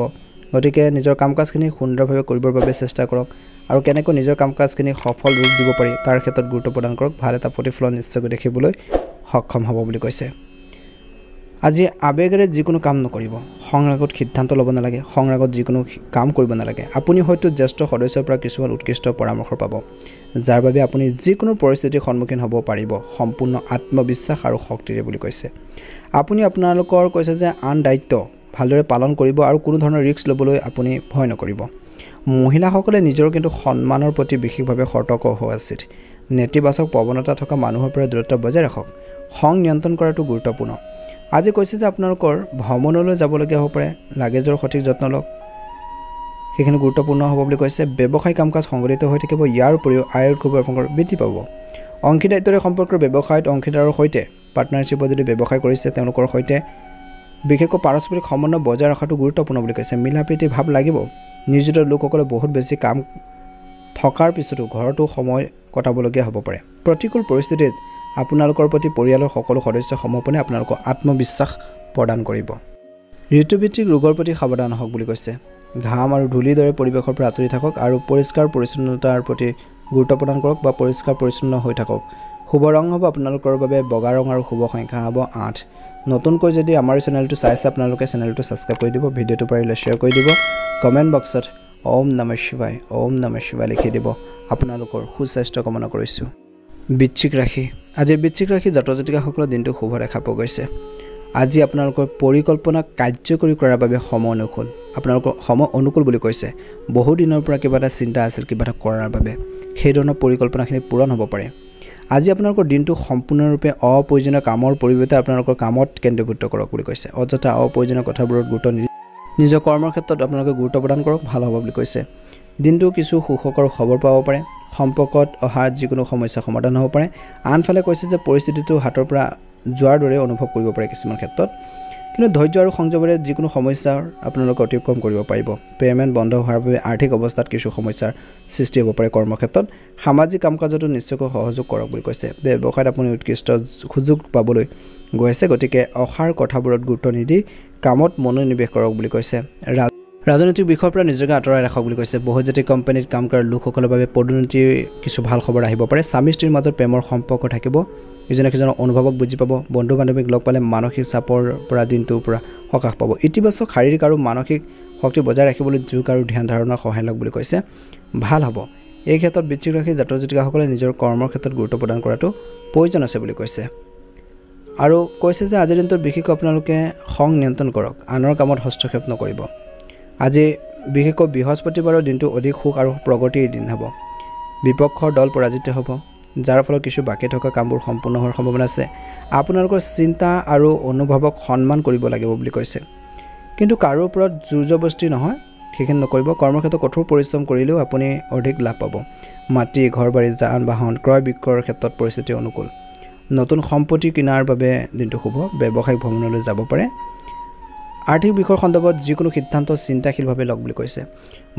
গতিকে নিজৰ কাম কাজখিনি সুন্দৰভাৱে কৰিবৰ বাবে চেষ্টা কৰক আৰু কেনেকৈ নিজৰ কাম কাজখিনি সফল ৰূপ দিব পাৰি তাৰ ক্ষেত্ৰত গুৰুত্ব প্ৰদান কৰক। ভাল এটা প্ৰতিফলন নিশ্চয়কৈ দেখিবলৈ সক্ষম হ'ব বুলি কৈছে। আজি আৱেগেৰে যিকোনো কাম নকৰিব। সংৰাগত সিদ্ধান্ত ল'ব নালাগে। সংৰাগত যিকোনো কাম কৰিব নালাগে। আপুনি হয়তো জ্যেষ্ঠ সদস্যৰ পৰা কিছুমান উৎকৃষ্ট পৰামৰ্শ পাব, যাৰ বাবে আপুনি যিকোনো পৰিস্থিতিৰ সন্মুখীন হ'ব পাৰিব সম্পূৰ্ণ আত্মবিশ্বাস আৰু শক্তিৰে বুলি কৈছে। আপুনি আপোনালোকৰ কৈছে যে আন দায়িত্ব ভালদৰে পালন কৰিব আৰু কোনো ধৰণৰ ৰিস্ক ল'বলৈ আপুনি ভয় নকৰিব। মহিলাসকলে নিজৰ কিন্তু সন্মানৰ প্ৰতি বিশেষভাৱে সতৰ্ক হোৱা উচিত। নেতিবাচক প্ৰৱণতা থকা মানুহৰ পৰা দূৰত্ব বজাই ৰাখক। খং নিয়ন্ত্ৰণ কৰাটো গুৰুত্বপূৰ্ণ। আজি কৈছে যে আপোনালোকৰ ভ্ৰমণলৈ যাবলগীয়া হ'ব পাৰে। লাগেজৰ সঠিক যত্ন লওক, সেইখিনি গুৰুত্বপূৰ্ণ হ'ব বুলি কৈছে। ব্যৱসায়িক কাম কাজ সংগঠিত হৈ থাকিব। ইয়াৰ উপৰিও আয়ৰ খুব বৃদ্ধি পাব। অংশীদাৰিত্বৰে সম্পৰ্কৰ ব্যৱসায়ত অংশীদাৰৰ সৈতে পাৰ্টনাৰশ্বিপত যদি ব্যৱসায় কৰিছে তেওঁলোকৰ সৈতে বিশেষকৈ পাৰস্পৰিক সমন্বয় বজাই ৰখাটো গুৰুত্বপূৰ্ণ বুলি কৈছে। মিলাপ্ৰীতি ভাৱ লাগিব। নিয়োজিত লোকসকলে বহুত বেছি কাম থকাৰ পিছতো ঘৰতো সময় কটাবলগীয়া হ'ব পাৰে। প্ৰতিকূল পৰিস্থিতিত আপোনালোকৰ প্ৰতি পৰিয়ালৰ সকলো সদস্য সমৰ্পণে আপোনালোকক আত্মবিশ্বাস প্ৰদান কৰিব। ঋতুভিত্তিক ৰোগৰ প্ৰতি সাৱধান হওক বুলি কৈছে। ঘাম আৰু ধূলিৰ দৰে পৰিৱেশৰ পৰা আঁতৰি থাকক আৰু পৰিষ্কাৰ পৰিচ্ছন্নতাৰ প্ৰতি গুৰুত্ব প্ৰদান কৰক বা পৰিষ্কাৰ পৰিচ্ছন্ন হৈ থাকক। শুভ ৰং হ'ব আপোনালোকৰ বাবে বগা ৰং আৰু শুভ সংখ্যা হ'ব 8। নতুনকৈ যদি আমাৰ চেনেলটো চাইছে আপোনালোকে চেনেলটো ছাবস্ক্ৰাইব কৰি দিব, ভিডিঅ'টো পাৰিলে শ্বেয়াৰ কৰি দিব, কমেণ্ট বক্সত ওম নমঃ শিৱায় লিখি দিব। আপোনালোকৰ সুস্বাস্থ্য কামনা কৰিছোঁ। বৃশ্চিক ৰাশি। আজি বৃশ্চিক ৰাশি জাতক জাতিকাসকলৰ দিনটো শুভ দেখা পোৱা গৈছে। আজি আপোনালোকৰ পৰিকল্পনা কাৰ্যকৰী কৰাৰ বাবে সময় অনুকূল। আপোনালোকৰ সময় অনুকূল বুলি কৈছে। বহু দিনৰ পৰা কিবা এটা চিন্তা আছিল কিবা এটা কৰাৰ বাবে, সেই ধৰণৰ পৰিকল্পনাখিনি পূৰণ হ'ব পাৰে। আজি আপোনালোকৰ দিনটো সম্পূৰ্ণৰূপে অপ্ৰয়োজনীয় কামৰ পৰিৱৰ্তে আপোনালোকৰ কামত কেন্দ্ৰীভূত কৰক বুলি কৈছে। অযথা অপ্ৰয়োজনীয় কথাবোৰত গুৰুত্ব নিদি নিজৰ কৰ্মৰ ক্ষেত্ৰত আপোনালোকে গুৰুত্ব প্ৰদান কৰক, ভাল হ'ব বুলি কৈছে। দিনটো কিছু সুখকৰ খবৰ পাব পাৰে। সম্পৰ্কত অহা যিকোনো সমস্যা সমাধান হ'ব পাৰে। আনফালে কৈছে যে পৰিস্থিতিটো হাতৰ পৰা যোৱাৰ দৰে অনুভৱ কৰিব পাৰে কিছুমান ক্ষেত্ৰত কিন্তু ধৈৰ্য আৰু সংযমেৰে যিকোনো সমস্যাৰ আপোনালোকে অতিক্ৰম কৰিব পাৰিব পেমেণ্ট বন্ধ হোৱাৰ বাবে আৰ্থিক অৱস্থাত কিছু সমস্যাৰ সৃষ্টি হ'ব পাৰে কৰ্মক্ষেত্ৰত সামাজিক কাম-কাজতো নিশ্চয়কৈ সহযোগ কৰক বুলি কৈছে ব্যৱসায়ত আপুনি উৎকৃষ্ট সুযোগ পাবলৈ গৈ আছে গতিকে অসাৰ কথাবোৰত গুৰুত্ব নিদি কামত মনোনিৱেশ কৰক বুলি কৈছে ৰাজনৈতিক বিষয়ৰ পৰা নিজকে আঁতৰাই ৰাখক বুলি কৈছে বহুজাতিক কোম্পানীত কাম কৰা লোকসকলৰ বাবে পদোন্নতিৰ কিছু ভাল খবৰ আহিব পাৰে স্বামী স্ত্ৰীৰ মাজত প্ৰেমৰ সম্পৰ্ক থাকিব ইজনে সিজনৰ অনুভৱক বুজি পাব বন্ধু বান্ধৱীক লগ পালে মানসিক চাপৰ পৰা দিনটোৰ পৰা সকাহ পাব ইতিবাচক শাৰীৰিক আৰু মানসিক শক্তি বজাই ৰাখিবলৈ যোগ আৰু ধ্যান ধাৰণাৰ সহায় লওক বুলি কৈছে ভাল হ'ব এই ক্ষেত্ৰত বৃশ্চিক ৰাশিৰ জাতক জাতিকাসকলে নিজৰ কৰ্মৰ ক্ষেত্ৰত গুৰুত্ব প্ৰদান কৰাটো প্ৰয়োজন আছে বুলি কৈছে আৰু কৈছে যে আজিৰ দিনটোত বিশেষকৈ আপোনালোকে খং নিয়ন্ত্ৰণ কৰক আনৰ কামত হস্তক্ষেপ নকৰিব আজি বিশেষকৈ বৃহস্পতিবাৰৰ দিনটো অধিক সুখ আৰু প্ৰগতিৰ দিন হ'ব বিপক্ষৰ দল পৰাজিত হ'ব যাৰ ফলত কিছু বাকি থকা কামবোৰ সম্পূৰ্ণ হোৱাৰ সম্ভাৱনা আছে আপোনালোকৰ চিন্তা আৰু অনুভৱক সন্মান কৰিব লাগিব বুলি কৈছে কিন্তু কাৰো ওপৰত জোৰজবস্তি নহয় সেইখিনি নকৰিব কৰ্মক্ষেত্ৰত কঠোৰ পৰিশ্ৰম কৰিলেও আপুনি অধিক লাভ পাব মাটি ঘৰ-বাৰী যান বাহন ক্ৰয় বিক্ৰয়ৰ ক্ষেত্ৰত পৰিস্থিতি অনুকূল নতুন সম্পত্তি কিনাৰ বাবে দিনটো শুভ ব্যৱসায়িক ভ্ৰমণলৈ যাব পাৰে আৰ্থিক বিষয়ৰ সন্দৰ্ভত যিকোনো সিদ্ধান্ত চিন্তাশীলভাৱে লওক বুলি কৈছে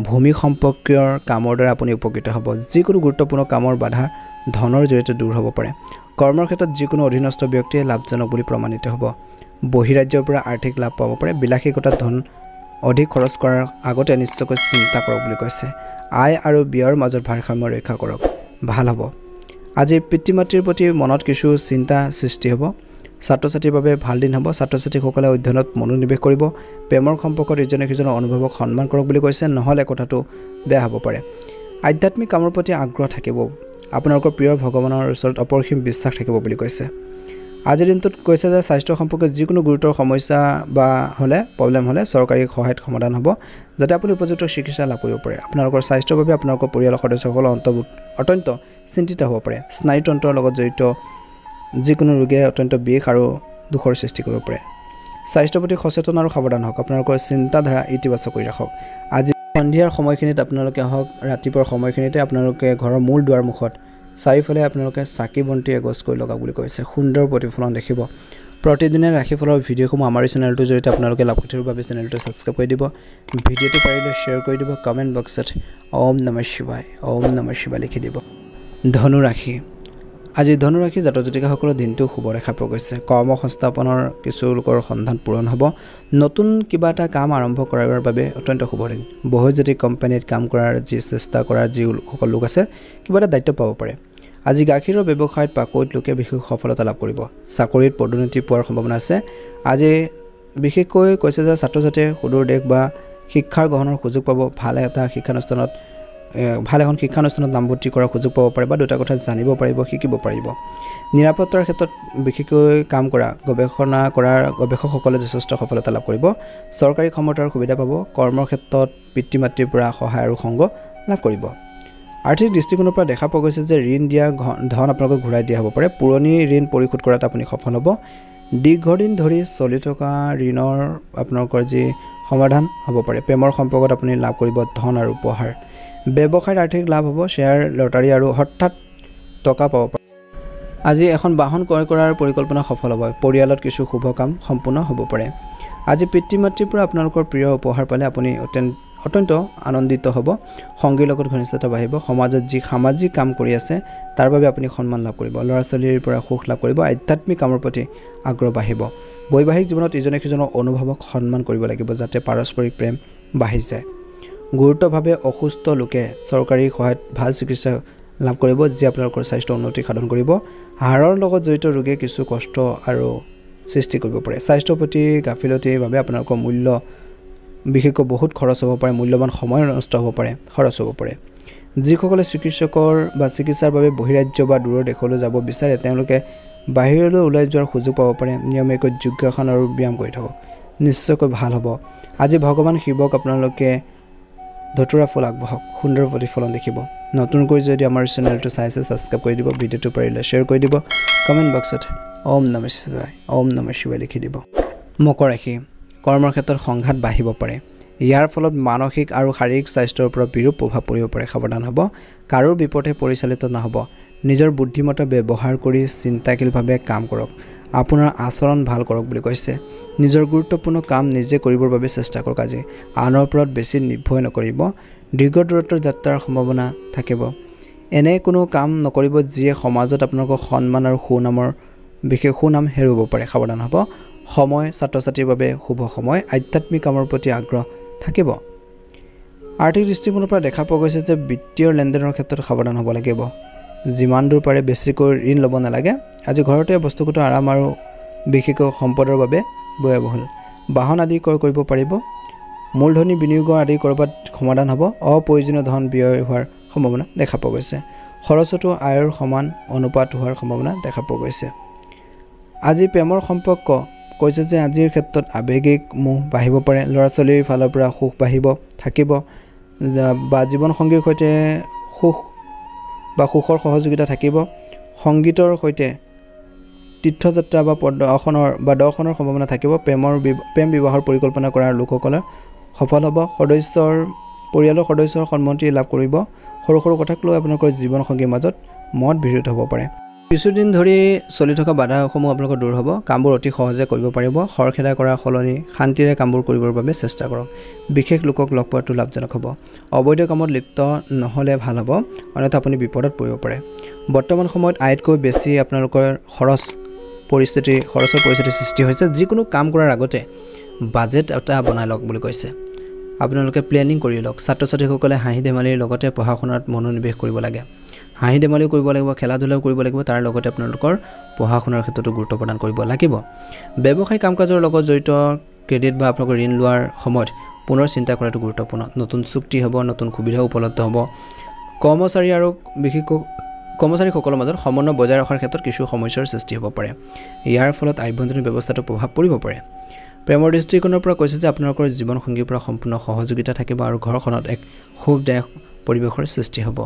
ভূমি সম্পৰ্কীয় কামৰ দ্বাৰা আপুনি উপকৃত হ'ব যিকোনো গুৰুত্বপূৰ্ণ কামৰ বাধা ধনৰ জৰিয়তে দূৰ হ'ব পাৰে কৰ্মৰ ক্ষেত্ৰত যিকোনো অধীনস্থ ব্যক্তিয়ে লাভজনক বুলি প্ৰমাণিত হ'ব বহিৰাজ্যৰ পৰা আৰ্থিক লাভ পাব পাৰে বিলাসিকতাত ধন অধিক খৰচ কৰাৰ আগতে নিশ্চয়কৈ চিন্তা কৰক বুলি কৈছে আয় আৰু ব্যয়ৰ মাজত ভাৰসাম্য ৰক্ষা কৰক ভাল হ'ব আজি পিতৃ মাতৃৰ প্ৰতি মনত কিছু চিন্তা সৃষ্টি হ'ব ছাত্ৰ-ছাত্ৰীৰ বাবে ভাল দিন হ'ব ছাত্ৰ-ছাত্ৰীসকলে অধ্যয়নত মনোনিৱেশ কৰিব প্ৰেমৰ সম্পৰ্কত ইজনে সিজনৰ অনুভৱক সন্মান কৰক বুলি কৈছে নহ'লে কথাটো বেয়া হ'ব পাৰে আধ্যাত্মিক কামৰ প্ৰতি আগ্ৰহ থাকিব আপোনালোকৰ প্ৰিয় ভগৱানৰ ওচৰত অপৰিসীম বিশ্বাস থাকিব বুলি কৈছে আজিৰ দিনটোত কৈছে যে স্বাস্থ্য সম্পৰ্কীয় যিকোনো গুৰুতৰ সমস্যা বা হ'লে প্ৰব্লেম হ'লে চৰকাৰী সহায়ত সমাধান হ'ব যাতে আপুনি উপযুক্ত চিকিৎসা লাভ কৰিব পাৰে আপোনালোকৰ স্বাস্থ্যৰ বাবে আপোনালোকৰ পৰিয়ালৰ সদস্যসকল অত্যন্ত চিন্তিত হ'ব পাৰে স্নায়ুতন্ত্ৰৰ লগত জড়িত যিকোনো ৰোগে অত্যন্ত বিষ আৰু দুখৰ সৃষ্টি কৰিব পাৰে স্বাস্থ্যৰ প্ৰতি সচেতন আৰু সাৱধান হওক আপোনালোকৰ চিন্তাধাৰা ইতিবাচক কৰি ৰাখক আজি সন্ধিয়াৰ সময়খিনিত আপোনালোকে হওক ৰাতিপুৱাৰ সময়খিনিতে আপোনালোকে ঘৰৰ মূল দুৱাৰ মুখত চাৰিওফালে আপোনালোকে চাকি বন্তি এগছ কৰি লগাওক বুলি কৈছে সুন্দৰ প্ৰতিফলন দেখিব প্ৰতিদিনে ৰাশিফলৰ ভিডিঅ'সমূহ আমাৰ চেনেলটোৰ জৰিয়তে আপোনালোকে লাভ কৰিবৰ বাবে চেনেলটো ছাবস্ক্ৰাইব কৰি দিব ভিডিঅ'টো পাৰিলে শ্বেয়াৰ কৰি দিব কমেণ্ট বক্সত ওম নমঃ শিৱায় লিখি দিব ধনু ৰাশি আজি ধনু ৰাশি জাতক জাতিকাসকলৰ দিনটো শুভ দেখা পোৱা গৈছে কৰ্ম সংস্থাপনৰ কিছু লোকৰ সন্ধান পূৰণ হ'ব নতুন কিবা এটা কাম আৰম্ভ কৰাৰ বাবে অত্যন্ত শুভ দিন বহুজাতিক কোম্পানীত কাম কৰাৰ যি চেষ্টা কৰাৰ যি সকল লোক আছে কিবা এটা দায়িত্ব পাব পাৰে আজি গাখীৰৰ ব্যৱসায়ত পাকৈত লোকে বিশেষ সফলতা লাভ কৰিব চাকৰিত পদোন্নতি পোৱাৰ সম্ভাৱনা আছে আজি বিশেষকৈ কৈছে যে ছাত্ৰ-ছাত্ৰীয়ে সুদূৰ দেশ বা শিক্ষাৰ গ্ৰহণৰ সুযোগ পাব ভাল এখন শিক্ষানুষ্ঠানত নামভৰ্তি কৰাৰ সুযোগ পাব পাৰে বা দুটা কথা জানিব পাৰিব শিকিব পাৰিব নিৰাপত্তাৰ ক্ষেত্ৰত বিশেষকৈ কাম কৰা গৱেষকসকলে যথেষ্ট সফলতা লাভ কৰিব চৰকাৰী ক্ষমতাৰ সুবিধা পাব কৰ্মৰ ক্ষেত্ৰত পিতৃ মাতৃৰ পৰা সহায় আৰু সংগ লাভ কৰিব আৰ্থিক দৃষ্টিকোণৰ পৰা দেখা পোৱা গৈছে যে ঋণ দিয়া ধন আপোনালোকক ঘূৰাই দিয়া হ'ব পাৰে পুৰণি ঋণ পৰিশোধ কৰাত আপুনি সফল হ'ব দীৰ্ঘদিন ধৰি চলি থকা ঋণৰ আপোনালোকৰ যি সমাধান হ'ব পাৰে প্ৰেমৰ সম্পৰ্কত আপুনি লাভ কৰিব ধন আৰু উপহাৰ ব্যৱসায়ত আৰ্থিক লাভ হ'ব শ্বেয়াৰ লটাৰী আৰু হঠাৎ টকা পাব পাৰে আজি এখন বাহন ক্ৰয় কৰাৰ পৰিকল্পনা সফল হ'ব পৰিয়ালত কিছু শুভ কাম সম্পূৰ্ণ হ'ব পাৰে আজি পিতৃ মাতৃৰ পৰা আপোনালোকৰ প্ৰিয় উপহাৰ পালে আপুনি অত্যন্ত আনন্দিত হ'ব সংগীৰ লগত ঘনিষ্ঠতা বাঢ়িব সমাজত যি সামাজিক কাম কৰি আছে তাৰ বাবে আপুনি সন্মান লাভ কৰিব ল'ৰা ছোৱালীৰ পৰা সুখ লাভ কৰিব আধ্যাত্মিক কামৰ প্ৰতি আগ্ৰহ বাঢ়িব বৈবাহিক জীৱনত ইজনে সিজনৰ অনুভৱক সন্মান কৰিব লাগিব যাতে পাৰস্পৰিক প্ৰেম বাঢ়ি যায় গুৰুত্বভাৱে অসুস্থ লোকে চৰকাৰী সহায়ত ভাল চিকিৎসা লাভ কৰিব যি আপোনালোকৰ স্বাস্থ্য উন্নতি সাধন কৰিব হাড়ৰ লগত জড়িত ৰোগে কিছু কষ্ট আৰু সৃষ্টি কৰিব পাৰে স্বাস্থ্যৰ প্ৰতি গাফিলতিৰ বাবে আপোনালোকৰ মূল্য বিশেষকৈ বহুত খৰচ হ'ব পাৰে মূল্যৱান সময় নষ্ট হ'ব পাৰে খৰচ হ'ব পাৰে যিসকলে চিকিৎসাৰ বাবে বহিৰাজ্য বা দূৰৰ দেশলৈ যাব বিচাৰে তেওঁলোকে বাহিৰলৈ ওলাই যোৱাৰ সুযোগ পাব পাৰে নিয়মীয়াকৈ যোগাসন আৰু ব্যায়াম কৰি থাকক নিশ্চয়কৈ ভাল হ'ব আজি ভগৱান শিৱক আপোনালোকে ধতুৰা ফুল আগবঢ়াওক সুন্দৰ প্ৰতিফলন দেখিব নতুনকৈ যদি আমাৰ চেনেলটো চাইছে ছাবস্ক্ৰাইব কৰি দিব ভিডিঅ'টো পাৰিলে শ্বেয়াৰ কৰি দিব কমেণ্ট বক্সত ওম নমঃ শিৱায় লিখি দিব মকৰ ৰাশি কৰ্মৰ ক্ষেত্ৰত সংঘাত বাঢ়িব পাৰে ইয়াৰ ফলত মানসিক আৰু শাৰীৰিক স্বাস্থ্যৰ ওপৰত বিৰূপ প্ৰভাৱ পৰিব পাৰে সাৱধান হ'ব কাৰো বিপথে পৰিচালিত নহ'ব নিজৰ বুদ্ধিমত্তা ব্যৱহাৰ কৰি চিন্তাশীলভাৱে কাম কৰক আপোনাৰ আচৰণ ভাল কৰক বুলি কৈছে নিজৰ গুৰুত্বপূৰ্ণ কাম নিজে কৰিবৰ বাবে চেষ্টা কৰক আজি আনৰ ওপৰত বেছি নিৰ্ভৰ নকৰিব দীৰ্ঘ দূৰত্বৰ যাত্ৰাৰ সম্ভাৱনা থাকিব এনে কোনো কাম নকৰিব যিয়ে সমাজত আপোনালোকৰ সন্মান আৰু বিশেষ সুনাম হেৰুৱাব পাৰে সাৱধান হ'ব সময় ছাত্ৰ-ছাত্ৰীৰ বাবে শুভ সময় আধ্যাত্মিক কামৰ প্ৰতি আগ্ৰহ থাকিব আৰ্থিক দৃষ্টিকোণৰ পৰা দেখা পোৱা গৈছে যে বিত্তীয় লেনদেনৰ ক্ষেত্ৰত সাৱধান হ'ব লাগিব যিমান দূৰ পাৰে বেছিকৈ ঋণ ল'ব নালাগে আজি ঘৰতে বস্তুগত আৰাম আৰু বিশেষকৈ সম্পদৰ বাবে ব্যয়বহুল বাহন আদি ক্ৰয় কৰিব পাৰিব মূলধনী বিনিয়োগৰ আদি কৰবাত সমাধান হ'ব অপ্ৰয়োজনীয় ধন ব্যয় হোৱাৰ সম্ভাৱনা দেখা পোৱা গৈছে খৰচতো আয়ৰ সমান অনুপাত হোৱাৰ সম্ভাৱনা দেখা পোৱা গৈছে আজি প্ৰেমৰ সম্পৰ্ক কৈছে যে আজিৰ ক্ষেত্ৰত আৱেগিক মোহ বাঢ়িব পাৰে ল'ৰা-ছোৱালীৰ ফালৰ পৰা সুখ বাঢ়িব থাকিব বা জীৱন সংগীৰ সৈতে সুখৰ সহযোগিতা থাকিব সংগীতৰ সৈতে তীৰ্থযাত্ৰা বা দৰ্শনৰ সম্ভাৱনা থাকিব প্ৰেম বিবাহৰ পৰিকল্পনা কৰা লোকসকলৰ সফল হ'ব পৰিয়ালৰ সদস্যৰ সন্মতি লাভ কৰিব সৰু সৰু কথাক লৈ আপোনালোকৰ জীৱন সংগীৰ মাজত মত বিৰোধ হ'ব পাৰে কিছুদিন ধৰি চলি থকা বাধাসমূহ আপোনালোকৰ দূৰ হ'ব কামবোৰ অতি সহজে কৰিব পাৰিব খৰখেদা কৰাৰ সলনি শান্তিৰে কামবোৰ কৰিবৰ বাবে চেষ্টা কৰক বিশেষ লোকক লগ পোৱাটো লাভজনক হ'ব অবৈধ কামত লিপ্ত নহ'লে ভাল হ'ব অন্যথা আপুনি বিপদত পৰিব পাৰে বৰ্তমান সময়ত আয়তকৈ বেছি আপোনালোকৰ খৰচৰ পৰিস্থিতি সৃষ্টি হৈছে যিকোনো কাম কৰাৰ আগতে বাজেট এটা বনাই লওক বুলি কৈছে আপোনালোকে প্লেনিং কৰি লওক ছাত্ৰ-ছাত্ৰীসকলে হাঁহি ধেমালিৰ লগতে পঢ়া শুনাত মনোনিৱেশ কৰিব লাগে হাঁহি ধেমালিও কৰিব লাগিব খেলা ধূলাও কৰিব লাগিব তাৰ লগতে আপোনালোকৰ পঢ়া শুনাৰ ক্ষেত্ৰতো গুৰুত্ব প্ৰদান কৰিব লাগিব ব্যৱসায়িক কাম-কাজৰ লগত জড়িত ক্ৰেডিট বা আপোনালোকৰ ঋণ লোৱাৰ সময়ত পুনৰ চিন্তা কৰাটো গুৰুত্বপূৰ্ণ নতুন চুক্তি হ'ব নতুন সুবিধা উপলব্ধ হ'ব কৰ্মচাৰী আৰু বিশেষকৈ কৰ্মচাৰীসকলৰ মাজত সমন্বয় বজাই ৰখাৰ ক্ষেত্ৰত কিছু সমস্যাৰ সৃষ্টি হ'ব পাৰে ইয়াৰ ফলত আভ্যন্তৰীণ ব্যৱস্থাটো প্ৰভাৱ পৰিব পাৰে প্ৰেমৰ দৃষ্টিকোণৰ পৰা কৈছে যে আপোনালোকৰ জীৱন সংগীৰ পৰা সম্পূৰ্ণ সহযোগিতা থাকিব আৰু ঘৰখনত এক সুখদায়ক পৰিৱেশৰ সৃষ্টি হ'ব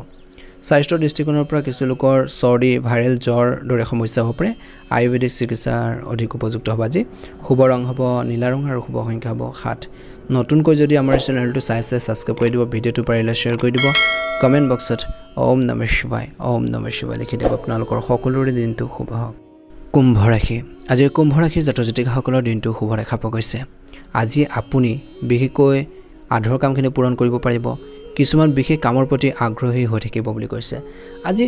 স্বাস্থ্যৰ দৃষ্টিকোণৰ পৰা কিছু লোকৰ চৰ্দি ভাইৰেল জ্বৰ দৰে সমস্যা হ'ব পাৰে আয়ুৰ্বেদিক চিকিৎসাৰ অধিক উপযুক্ত হ'ব আজি শুভ ৰং হ'ব নীলা ৰং আৰু শুভ সংখ্যা হ'ব 7 নতুনকৈ যদি আমাৰ চেনেলটো চাইছে ছাবস্ক্ৰাইব কৰি দিব ভিডিঅ'টো পাৰিলে শ্বেয়াৰ কৰি দিব কমেণ্ট বক্সত ওম নমঃ শিৱায় লিখি দিব আপোনালোকৰ সকলোৰে দিনটো শুভ হওক কুম্ভ ৰাশি আজিৰ কুম্ভ ৰাশিৰ জাতক-জাতিকাসকলৰ দিনটো শুভ দেখা পোৱা গৈছে আজি আপুনি বিশেষকৈ আধৰুৱা কামখিনি পূৰণ কৰিব পাৰিব কিছুমান বিশেষ কামৰ প্ৰতি আগ্ৰহী হৈ থাকিব বুলি কৈছে আজি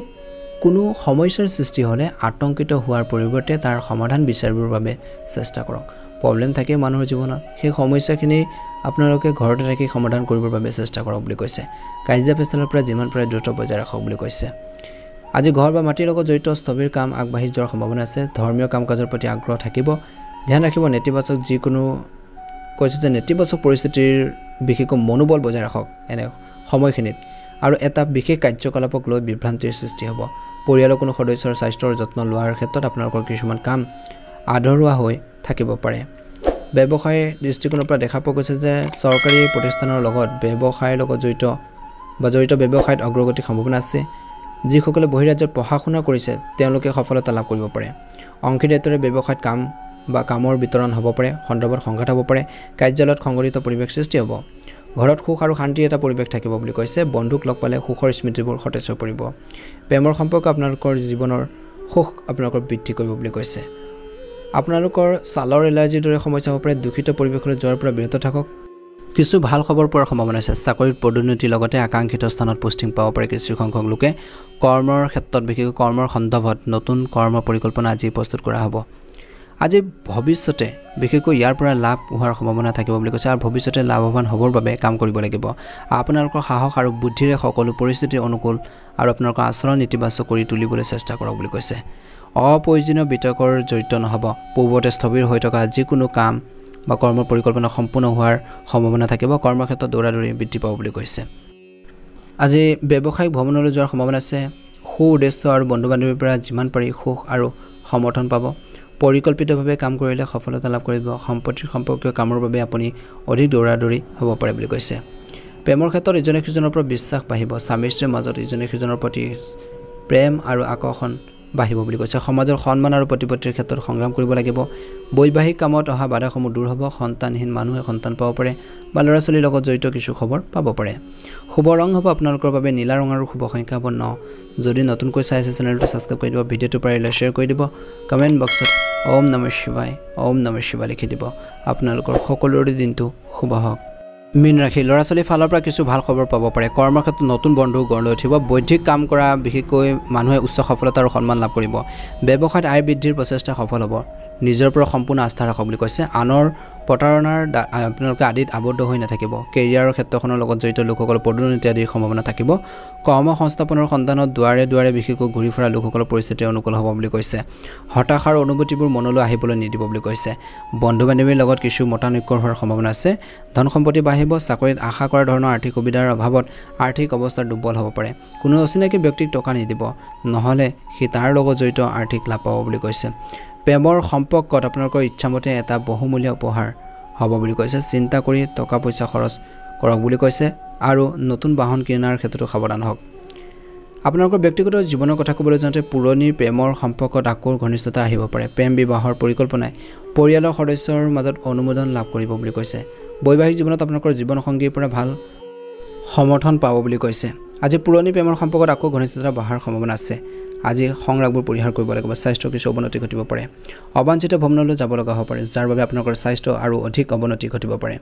কোনো সমস্যাৰ সৃষ্টি হ'লে আতংকিত হোৱাৰ পৰিৱৰ্তে তাৰ সমাধান বিচাৰিবৰ বাবে চেষ্টা কৰক প্ৰব্লেম থাকে মানুহৰ জীৱনত সেই সমস্যাখিনি আপোনালোকে ঘৰতে থাকি সমাধান কৰিবৰ বাবে চেষ্টা কৰক বুলি কৈছে কাৰ্য ফেচলৰ পৰা যিমান পাৰে দ্ৰুত বজাই ৰাখক বুলি কৈছে আজি ঘৰ বা মাটিৰ লগত জড়িত স্থবিৰ কাম আগবাঢ়ি যোৱাৰ সম্ভাৱনা আছে ধৰ্মীয় কাম-কাজৰ প্ৰতি আগ্ৰহ থাকিব ধ্যান ৰাখিব নেতিবাচক যিকোনো কৈছে যে নেতিবাচক পৰিস্থিতিৰ বিশেষকৈ মনোবল বজাই ৰাখক এনে সময়খিনিত আৰু এটা বিশেষ কাৰ্যকলাপক লৈ বিভ্ৰান্তিৰ সৃষ্টি হ'ব পৰিয়ালৰ কোনো সদস্যৰ স্বাস্থ্যৰ যত্ন লোৱাৰ ক্ষেত্ৰত আপোনালোকৰ কিছুমান কাম আধৰুৱা হৈ থাকিব পাৰে ব্যৱসায় দৃষ্টিকোণৰ পৰা দেখা পোৱা গৈছে যে চৰকাৰী প্ৰতিষ্ঠানৰ লগত ব্যৱসায়ৰ লগত জড়িত ব্যৱসায়ত অগ্ৰগতিৰ সম্ভাৱনা আছে যিসকলে বহিৰাজ্যত পঢ়া শুনা কৰিছে তেওঁলোকে সফলতা লাভ কৰিব পাৰে অংশীদাৰিত্বৰে ব্যৱসায়ত কামৰ বিতৰণ হ'ব পাৰে সন্দৰ্ভত সংঘাত হ'ব পাৰে কাৰ্যালয়ত সংগঠিত পৰিৱেশ সৃষ্টি হ'ব ঘৰত সুখ আৰু শান্তিৰ এটা পৰিৱেশ থাকিব বুলি কৈছে বন্ধুক লগ পালে সুখৰ স্মৃতিবোৰ সতেজ হৈ পৰিব প্ৰেমৰ সম্পৰ্ক আপোনালোকৰ জীৱনৰ সুখ আপোনালোকৰ বৃদ্ধি কৰিব বুলি কৈছে আপোনালোকৰ ছালৰ এলাৰ্জিৰ দৰে সমস্যা হ'ব পাৰে দূষিত পৰিৱেশলৈ যোৱাৰ পৰা বিৰত থাকক কিছু ভাল খবৰ পোৱাৰ সম্ভাৱনা আছে চাকৰিত পদোন্নতিৰ লগতে আকাংক্ষিত স্থানত পোষ্টিং পাব পাৰে কিছু সংখ্যক লোকে কৰ্মৰ ক্ষেত্ৰত বিশেষকৈ কৰ্মৰ সন্দৰ্ভত নতুন কৰ্ম পৰিকল্পনা আজি প্ৰস্তুত কৰা হ'ব আজি ভৱিষ্যতে বিশেষকৈ ইয়াৰ পৰা লাভ হোৱাৰ সম্ভাৱনা থাকিব বুলি কৈছে আৰু ভৱিষ্যতে লাভৱান হ'বৰ বাবে কাম কৰিব লাগিব আপোনালোকৰ সাহস আৰু বুদ্ধিৰে সকলো পৰিস্থিতিৰ অনুকূল আৰু আপোনালোকৰ আচৰণ ইতিবাচক কৰি তুলিবলৈ চেষ্টা কৰক বুলি কৈছে অপ্ৰয়োজনীয় বিতৰ্কৰ জড়িত নহ'ব পূৰ্বতে স্থবিৰ হৈ থকা যিকোনো কাম বা কৰ্মৰ পৰিকল্পনা সম্পূৰ্ণ হোৱাৰ সম্ভাৱনা থাকিব কৰ্মক্ষেত্ৰত দৌৰাদৌৰি বৃদ্ধি পাব বুলি কৈছে আজি ব্যৱসায়িক ভ্ৰমণলৈ যোৱাৰ সম্ভাৱনা আছে সু উদ্দেশ্য আৰু বন্ধু বান্ধৱীৰ পৰা যিমান পাৰি সুখ আৰু সমৰ্থন পাব পৰিকল্পিতভাৱে কাম কৰিলে সফলতা লাভ কৰিব সম্পত্তিৰ সম্পৰ্কীয় কামৰ বাবে আপুনি অধিক দৌৰাদৌৰি হ'ব পাৰে বুলি কৈছে প্ৰেমৰ ক্ষেত্ৰত ইজনে সিজনৰ পৰা বিশ্বাস বাঢ়িব স্বামী স্ত্ৰীৰ মাজত ইজনে সিজনৰ প্ৰতি প্ৰেম আৰু আকৰ্ষণ বাঢ়িব বুলি কৈছে সমাজৰ সন্মান আৰু প্ৰতিপত্তিৰ ক্ষেত্ৰত সংগ্ৰাম কৰিব লাগিব বৈবাহিক কামত অহা বাধাসমূহ দূৰ হ'ব সন্তানহীন মানুহে সন্তান পাব পাৰে বা ল'ৰা-ছোৱালীৰ লগত জড়িত কিছু খবৰ পাব পাৰে শুভ ৰং হ'ব আপোনালোকৰ বাবে নীলা ৰং আৰু শুভ সংখ্যা হ'ব 9 যদি নতুনকৈ চাই আছে চেনেলটো সাবস্ক্ৰাইব কৰি দিব ভিডিওটো পাৰিলে শেয়াৰ কৰি দিব কমেন্ট বক্সত ওম নমঃ শিৱায় লিখি দিব আপোনালোকৰ সকলোৰে দিনটো শুভ হওক মীন ৰাশি ল'ৰা ছোৱালী ফালৰ পৰা কিছু ভাল খবৰ পাব পাৰে কৰ্মক্ষেত্ৰত নতুন বন্ধু গঢ় উঠিব বৈধিক কাম কৰা বিশেষকৈ মানুহে উচ্চ সফলতা আৰু সন্মান লাভ কৰিব ব্যৱসায়ত আয় বৃদ্ধিৰ প্ৰচেষ্টা সফল হ'ব নিজৰ পৰা সম্পূৰ্ণ আস্থা ৰাখক বুলি কৈছে আনৰ প্ৰতাৰণাৰ আপোনালোকে আদিত আবদ্ধ হৈ নাথাকিব কেৰিয়াৰৰ ক্ষেত্ৰখনৰ লগত জড়িত লোকসকলৰ পদোন্নতি আদিৰ সম্ভাৱনা থাকিব কৰ্ম সংস্থাপনৰ সন্ধানত দুৱাৰে দুৱাৰে বিশেষকৈ ঘূৰি ফুৰা লোকসকলৰ পৰিস্থিতি অনুকূল হ'ব বুলি কৈছে হতাশাৰ অনুভূতিবোৰ মনলৈ আহিবলৈ নিদিব বুলি কৈছে বন্ধু বান্ধৱীৰ লগত কিছু মতানৈক্য হোৱাৰ সম্ভাৱনা আছে ধন সম্পত্তি বাঢ়িব চাকৰিত আশা কৰা ধৰণৰ আৰ্থিক সুবিধাৰ অভাৱত আৰ্থিক অৱস্থা দুৰ্বল হ'ব পাৰে কোনো অচিনাকি ব্যক্তিক টকা নিদিব নহলে সি তাৰ লগত জড়িত আৰ্থিক লাভ পাব বুলি কৈছে প্ৰেমৰ সম্পৰ্কত আপোনালোকৰ ইচ্ছামতে এটা বহুমূলীয়া উপহাৰ হ'ব বুলি কৈছে চিন্তা কৰি টকা পইচা খৰচ কৰক বুলি কৈছে আৰু নতুন বাহন কিনাৰ ক্ষেত্ৰতো সাৱধান হওক আপোনালোকৰ ব্যক্তিগত জীৱনৰ কথা ক'বলৈ যাওঁতে পুৰণি প্ৰেমৰ সম্পৰ্কত আকৌ ঘনিষ্ঠতা আহিব পাৰে প্ৰেম বিবাহৰ পৰিকল্পনাই পৰিয়ালৰ সদস্যৰ মাজত অনুমোদন লাভ কৰিব বুলি কৈছে বৈবাহিক জীৱনত আপোনালোকৰ জীৱনসংগীৰ পৰা ভাল সমৰ্থন পাব বুলি কৈছে আজি পুৰণি প্ৰেমৰ সম্পৰ্কত আকৌ ঘনিষ্ঠতা বঢ়াৰ সম্ভাৱনা আছে আজি সংৰাগবোৰ পৰিহাৰ কৰিব লাগিব স্বাস্থ্যৰ কিছু অৱনতি ঘটিব পাৰে অবাঞ্ছিত ভ্ৰমণলৈ যাব লগা হ'ব পাৰে যাৰ বাবে আপোনালোকৰ স্বাস্থ্য আৰু অধিক অৱনতি ঘটিব পাৰে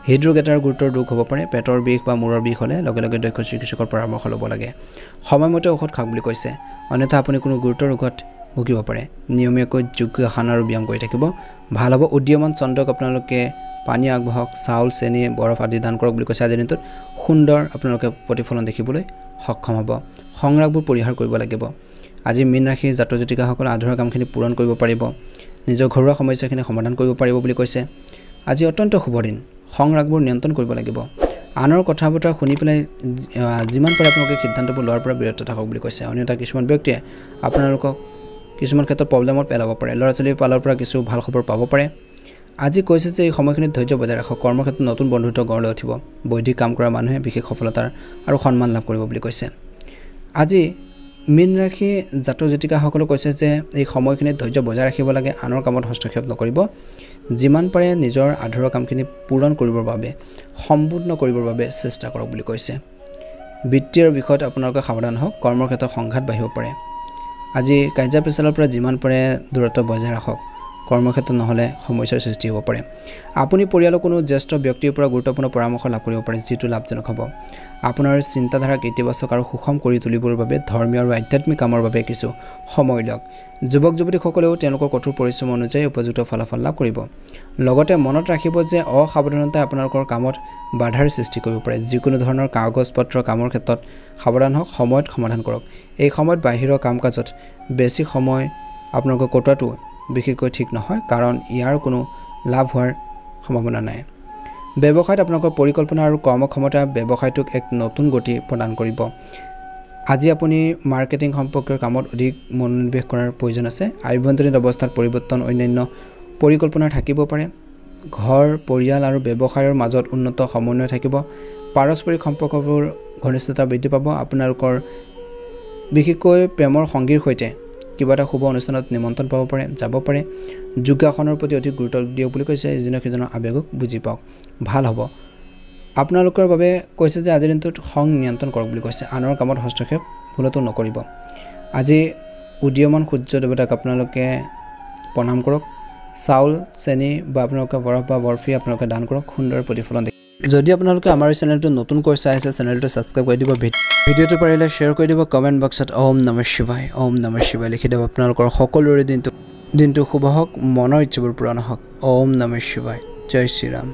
হৃদৰোগ এটাৰ গুৰুতৰ ৰোগ হ'ব পাৰে পেটৰ বিষ বা মূৰৰ বিষ হ'লে লগে লগে দক্ষ চিকিৎসকৰ পৰামৰ্শ ল'ব লাগে সময়মতে ঔষধ খাওক বুলি কৈছে অন্যথা আপুনি কোনো গুৰুতৰ ৰোগত ভুগিব পাৰে নিয়মীয়াকৈ যোগাসন আৰু ব্যায়াম কৰি থাকিব ভাল হ'ব উদ্যমন চন্দ্ৰক আপোনালোকে পানী আগবঢ়াওক চাউল চেনি বৰফ আদি দান কৰক বুলি কৈছে আজিৰ দিনটোত সুন্দৰ আপোনালোকে প্ৰতিফলন দেখিবলৈ সক্ষম হ'ব সংৰাগবোৰ পৰিহাৰ কৰিব লাগিব আজি মীন ৰাশিৰ জাতক জাতিকাসকলে আধৰুৱা কামখিনি পূৰণ কৰিব পাৰিব নিজৰ ঘৰুৱা সমস্যাখিনি সমাধান কৰিব পাৰিব বুলি কৈছে আজি অত্যন্ত শুভ দিন সংৰাগবোৰ নিয়ন্ত্ৰণ কৰিব লাগিব আনৰ কথা বতৰা শুনি পেলাই যিমান পাৰে আপোনালোকে সিদ্ধান্তবোৰ লোৱাৰ পৰা বিৰত থাকক বুলি কৈছে অন্যথা কিছুমান ব্যক্তিয়ে আপোনালোকক কিছুমান ক্ষেত্ৰত প্ৰব্লেমত পেলাব পাৰে ল'ৰা ছোৱালীৰ ফালৰ পৰা কিছু ভাল খবৰ পাব পাৰে আজি কৈছে যে এই সময়খিনিত ধৈৰ্য বজাই ৰাখক কৰ্মক্ষেত্ৰত নতুন বন্ধুত্ব গঢ় লৈ উঠিব বৈদিক কাম কৰা মানুহে বিশেষ সফলতাৰ আৰু সন্মান লাভ কৰিব বুলি কৈছে আজি মীন ৰাশি জাতক জাতিকাসকলে কৈছে যে এই সময়খিনিত ধৈৰ্য বজাই ৰাখিব লাগে আনৰ কামত হস্তক্ষেপ নকৰিব যিমান পাৰে নিজৰ আধৰুৱা কামখিনি পূৰণ কৰিবৰ বাবে সম্পূৰ্ণ কৰিবৰ বাবে চেষ্টা কৰক বুলি কৈছে বিত্তীয় বিষয়ত আপোনালোকে সাৱধান হওক কৰ্মক্ষেত্ৰত সংঘাত বাঢ়িব পাৰে আজি কাৰ্য পেছালৰ পৰা যিমান পাৰে দূৰত্ব বজাই ৰাখক কৰ্মক্ষেত্ৰত নহলে সমস্যাৰ সৃষ্টি হ'ব পাৰে আপুনি পৰিয়ালৰ কোনো জ্যেষ্ঠ ব্যক্তিৰ পৰা গুৰুত্বপূৰ্ণ পৰামৰ্শ লাভ কৰিব পাৰে যিটো লাভজনক হ'ব আপোনাৰ চিন্তাধাৰাক ইতিবাচক আৰু সুষম কৰি তুলিবৰ বাবে ধৰ্মীয় আৰু আধ্যাত্মিক কামৰ বাবে কিছু সময় লওক যুৱক যুৱতীসকলেও তেওঁলোকৰ কঠোৰ পৰিশ্ৰম অনুযায়ী উপযুক্ত ফলাফল লাভ কৰিব লগতে মনত ৰাখিব যে অসাৱধানতাই আপোনালোকৰ কামত বাধাৰ সৃষ্টি কৰিব পাৰে যিকোনো ধৰণৰ কাগজ পত্ৰ কামৰ ক্ষেত্ৰত সাৱধান হওক সময়ত সমাধান কৰক এই সময়ত বাহিৰৰ কাম-কাজত বেছি সময় আপোনালোকৰ কটোৱাটো বিশেষকৈ ঠিক নহয় কাৰণ ইয়াৰ কোনো লাভ হোৱাৰ সম্ভাৱনা নাই ব্যৱসায়ত আপোনালোকৰ পৰিকল্পনা আৰু কৰ্মক্ষমতা ব্যৱসায়টোক এক নতুন গতি প্ৰদান কৰিব আজি আপুনি মাৰ্কেটিং সম্পৰ্কীয় কামত অধিক মনোনিৱেশ কৰাৰ প্ৰয়োজন আছে আভ্যন্তৰীণ অৱস্থাত পৰিৱৰ্তন অন্যান্য পৰিকল্পনা থাকিব পাৰে ঘৰ পৰিয়াল আৰু ব্যৱসায়ৰ মাজত উন্নত সমন্বয় থাকিব পাৰস্পৰিক সম্পৰ্কবোৰ ঘনিষ্ঠতা বৃদ্ধি পাব আপোনালোকৰ বিশেষকৈ প্ৰেমৰ সংগীৰ সৈতে কিবা এটা শুভ অনুষ্ঠানত নিমন্ত্ৰণ পাব পাৰে যাব পাৰে যোগাসনৰ প্ৰতি অধিক গুৰুত্ব দিয়ক বুলি কৈছে ইজনক সিজনৰ আবেগক বুজি পাওক ভাল হ'ব আপোনালোকৰ বাবে কৈছে যে আজিৰ দিনটোত খং নিয়ন্ত্ৰণ কৰক বুলি কৈছে আনৰ কামত হস্তক্ষেপ ভুলতো নকৰিব আজি উদীয়মান সূৰ্য দেৱতাক আপোনালোকে প্ৰণাম কৰক চাউল চেনি বা আপোনালোকে বৰফ বা বৰফি আপোনালোকে দান কৰক সুন্দৰ প্ৰতিফলন দেখি যদি আপোনালোকে আমাৰ চেনেলটো নতুনকৈ চাই আছে চেনেলটো সাবস্ক্ৰাইব কৰি দিব ভিডিওটো পাৰিলে শ্বেয়াৰ কৰি দিব কমেন্ট বক্সত ওম নমঃ শিৱায় লিখি দিব আপোনালোকৰ সকলোৰে দিনটো শুভ হওক মনৰ ইচ্ছাবোৰ পূৰণ হওক ওম নমঃ শিৱায় জয় শ্ৰী ৰাম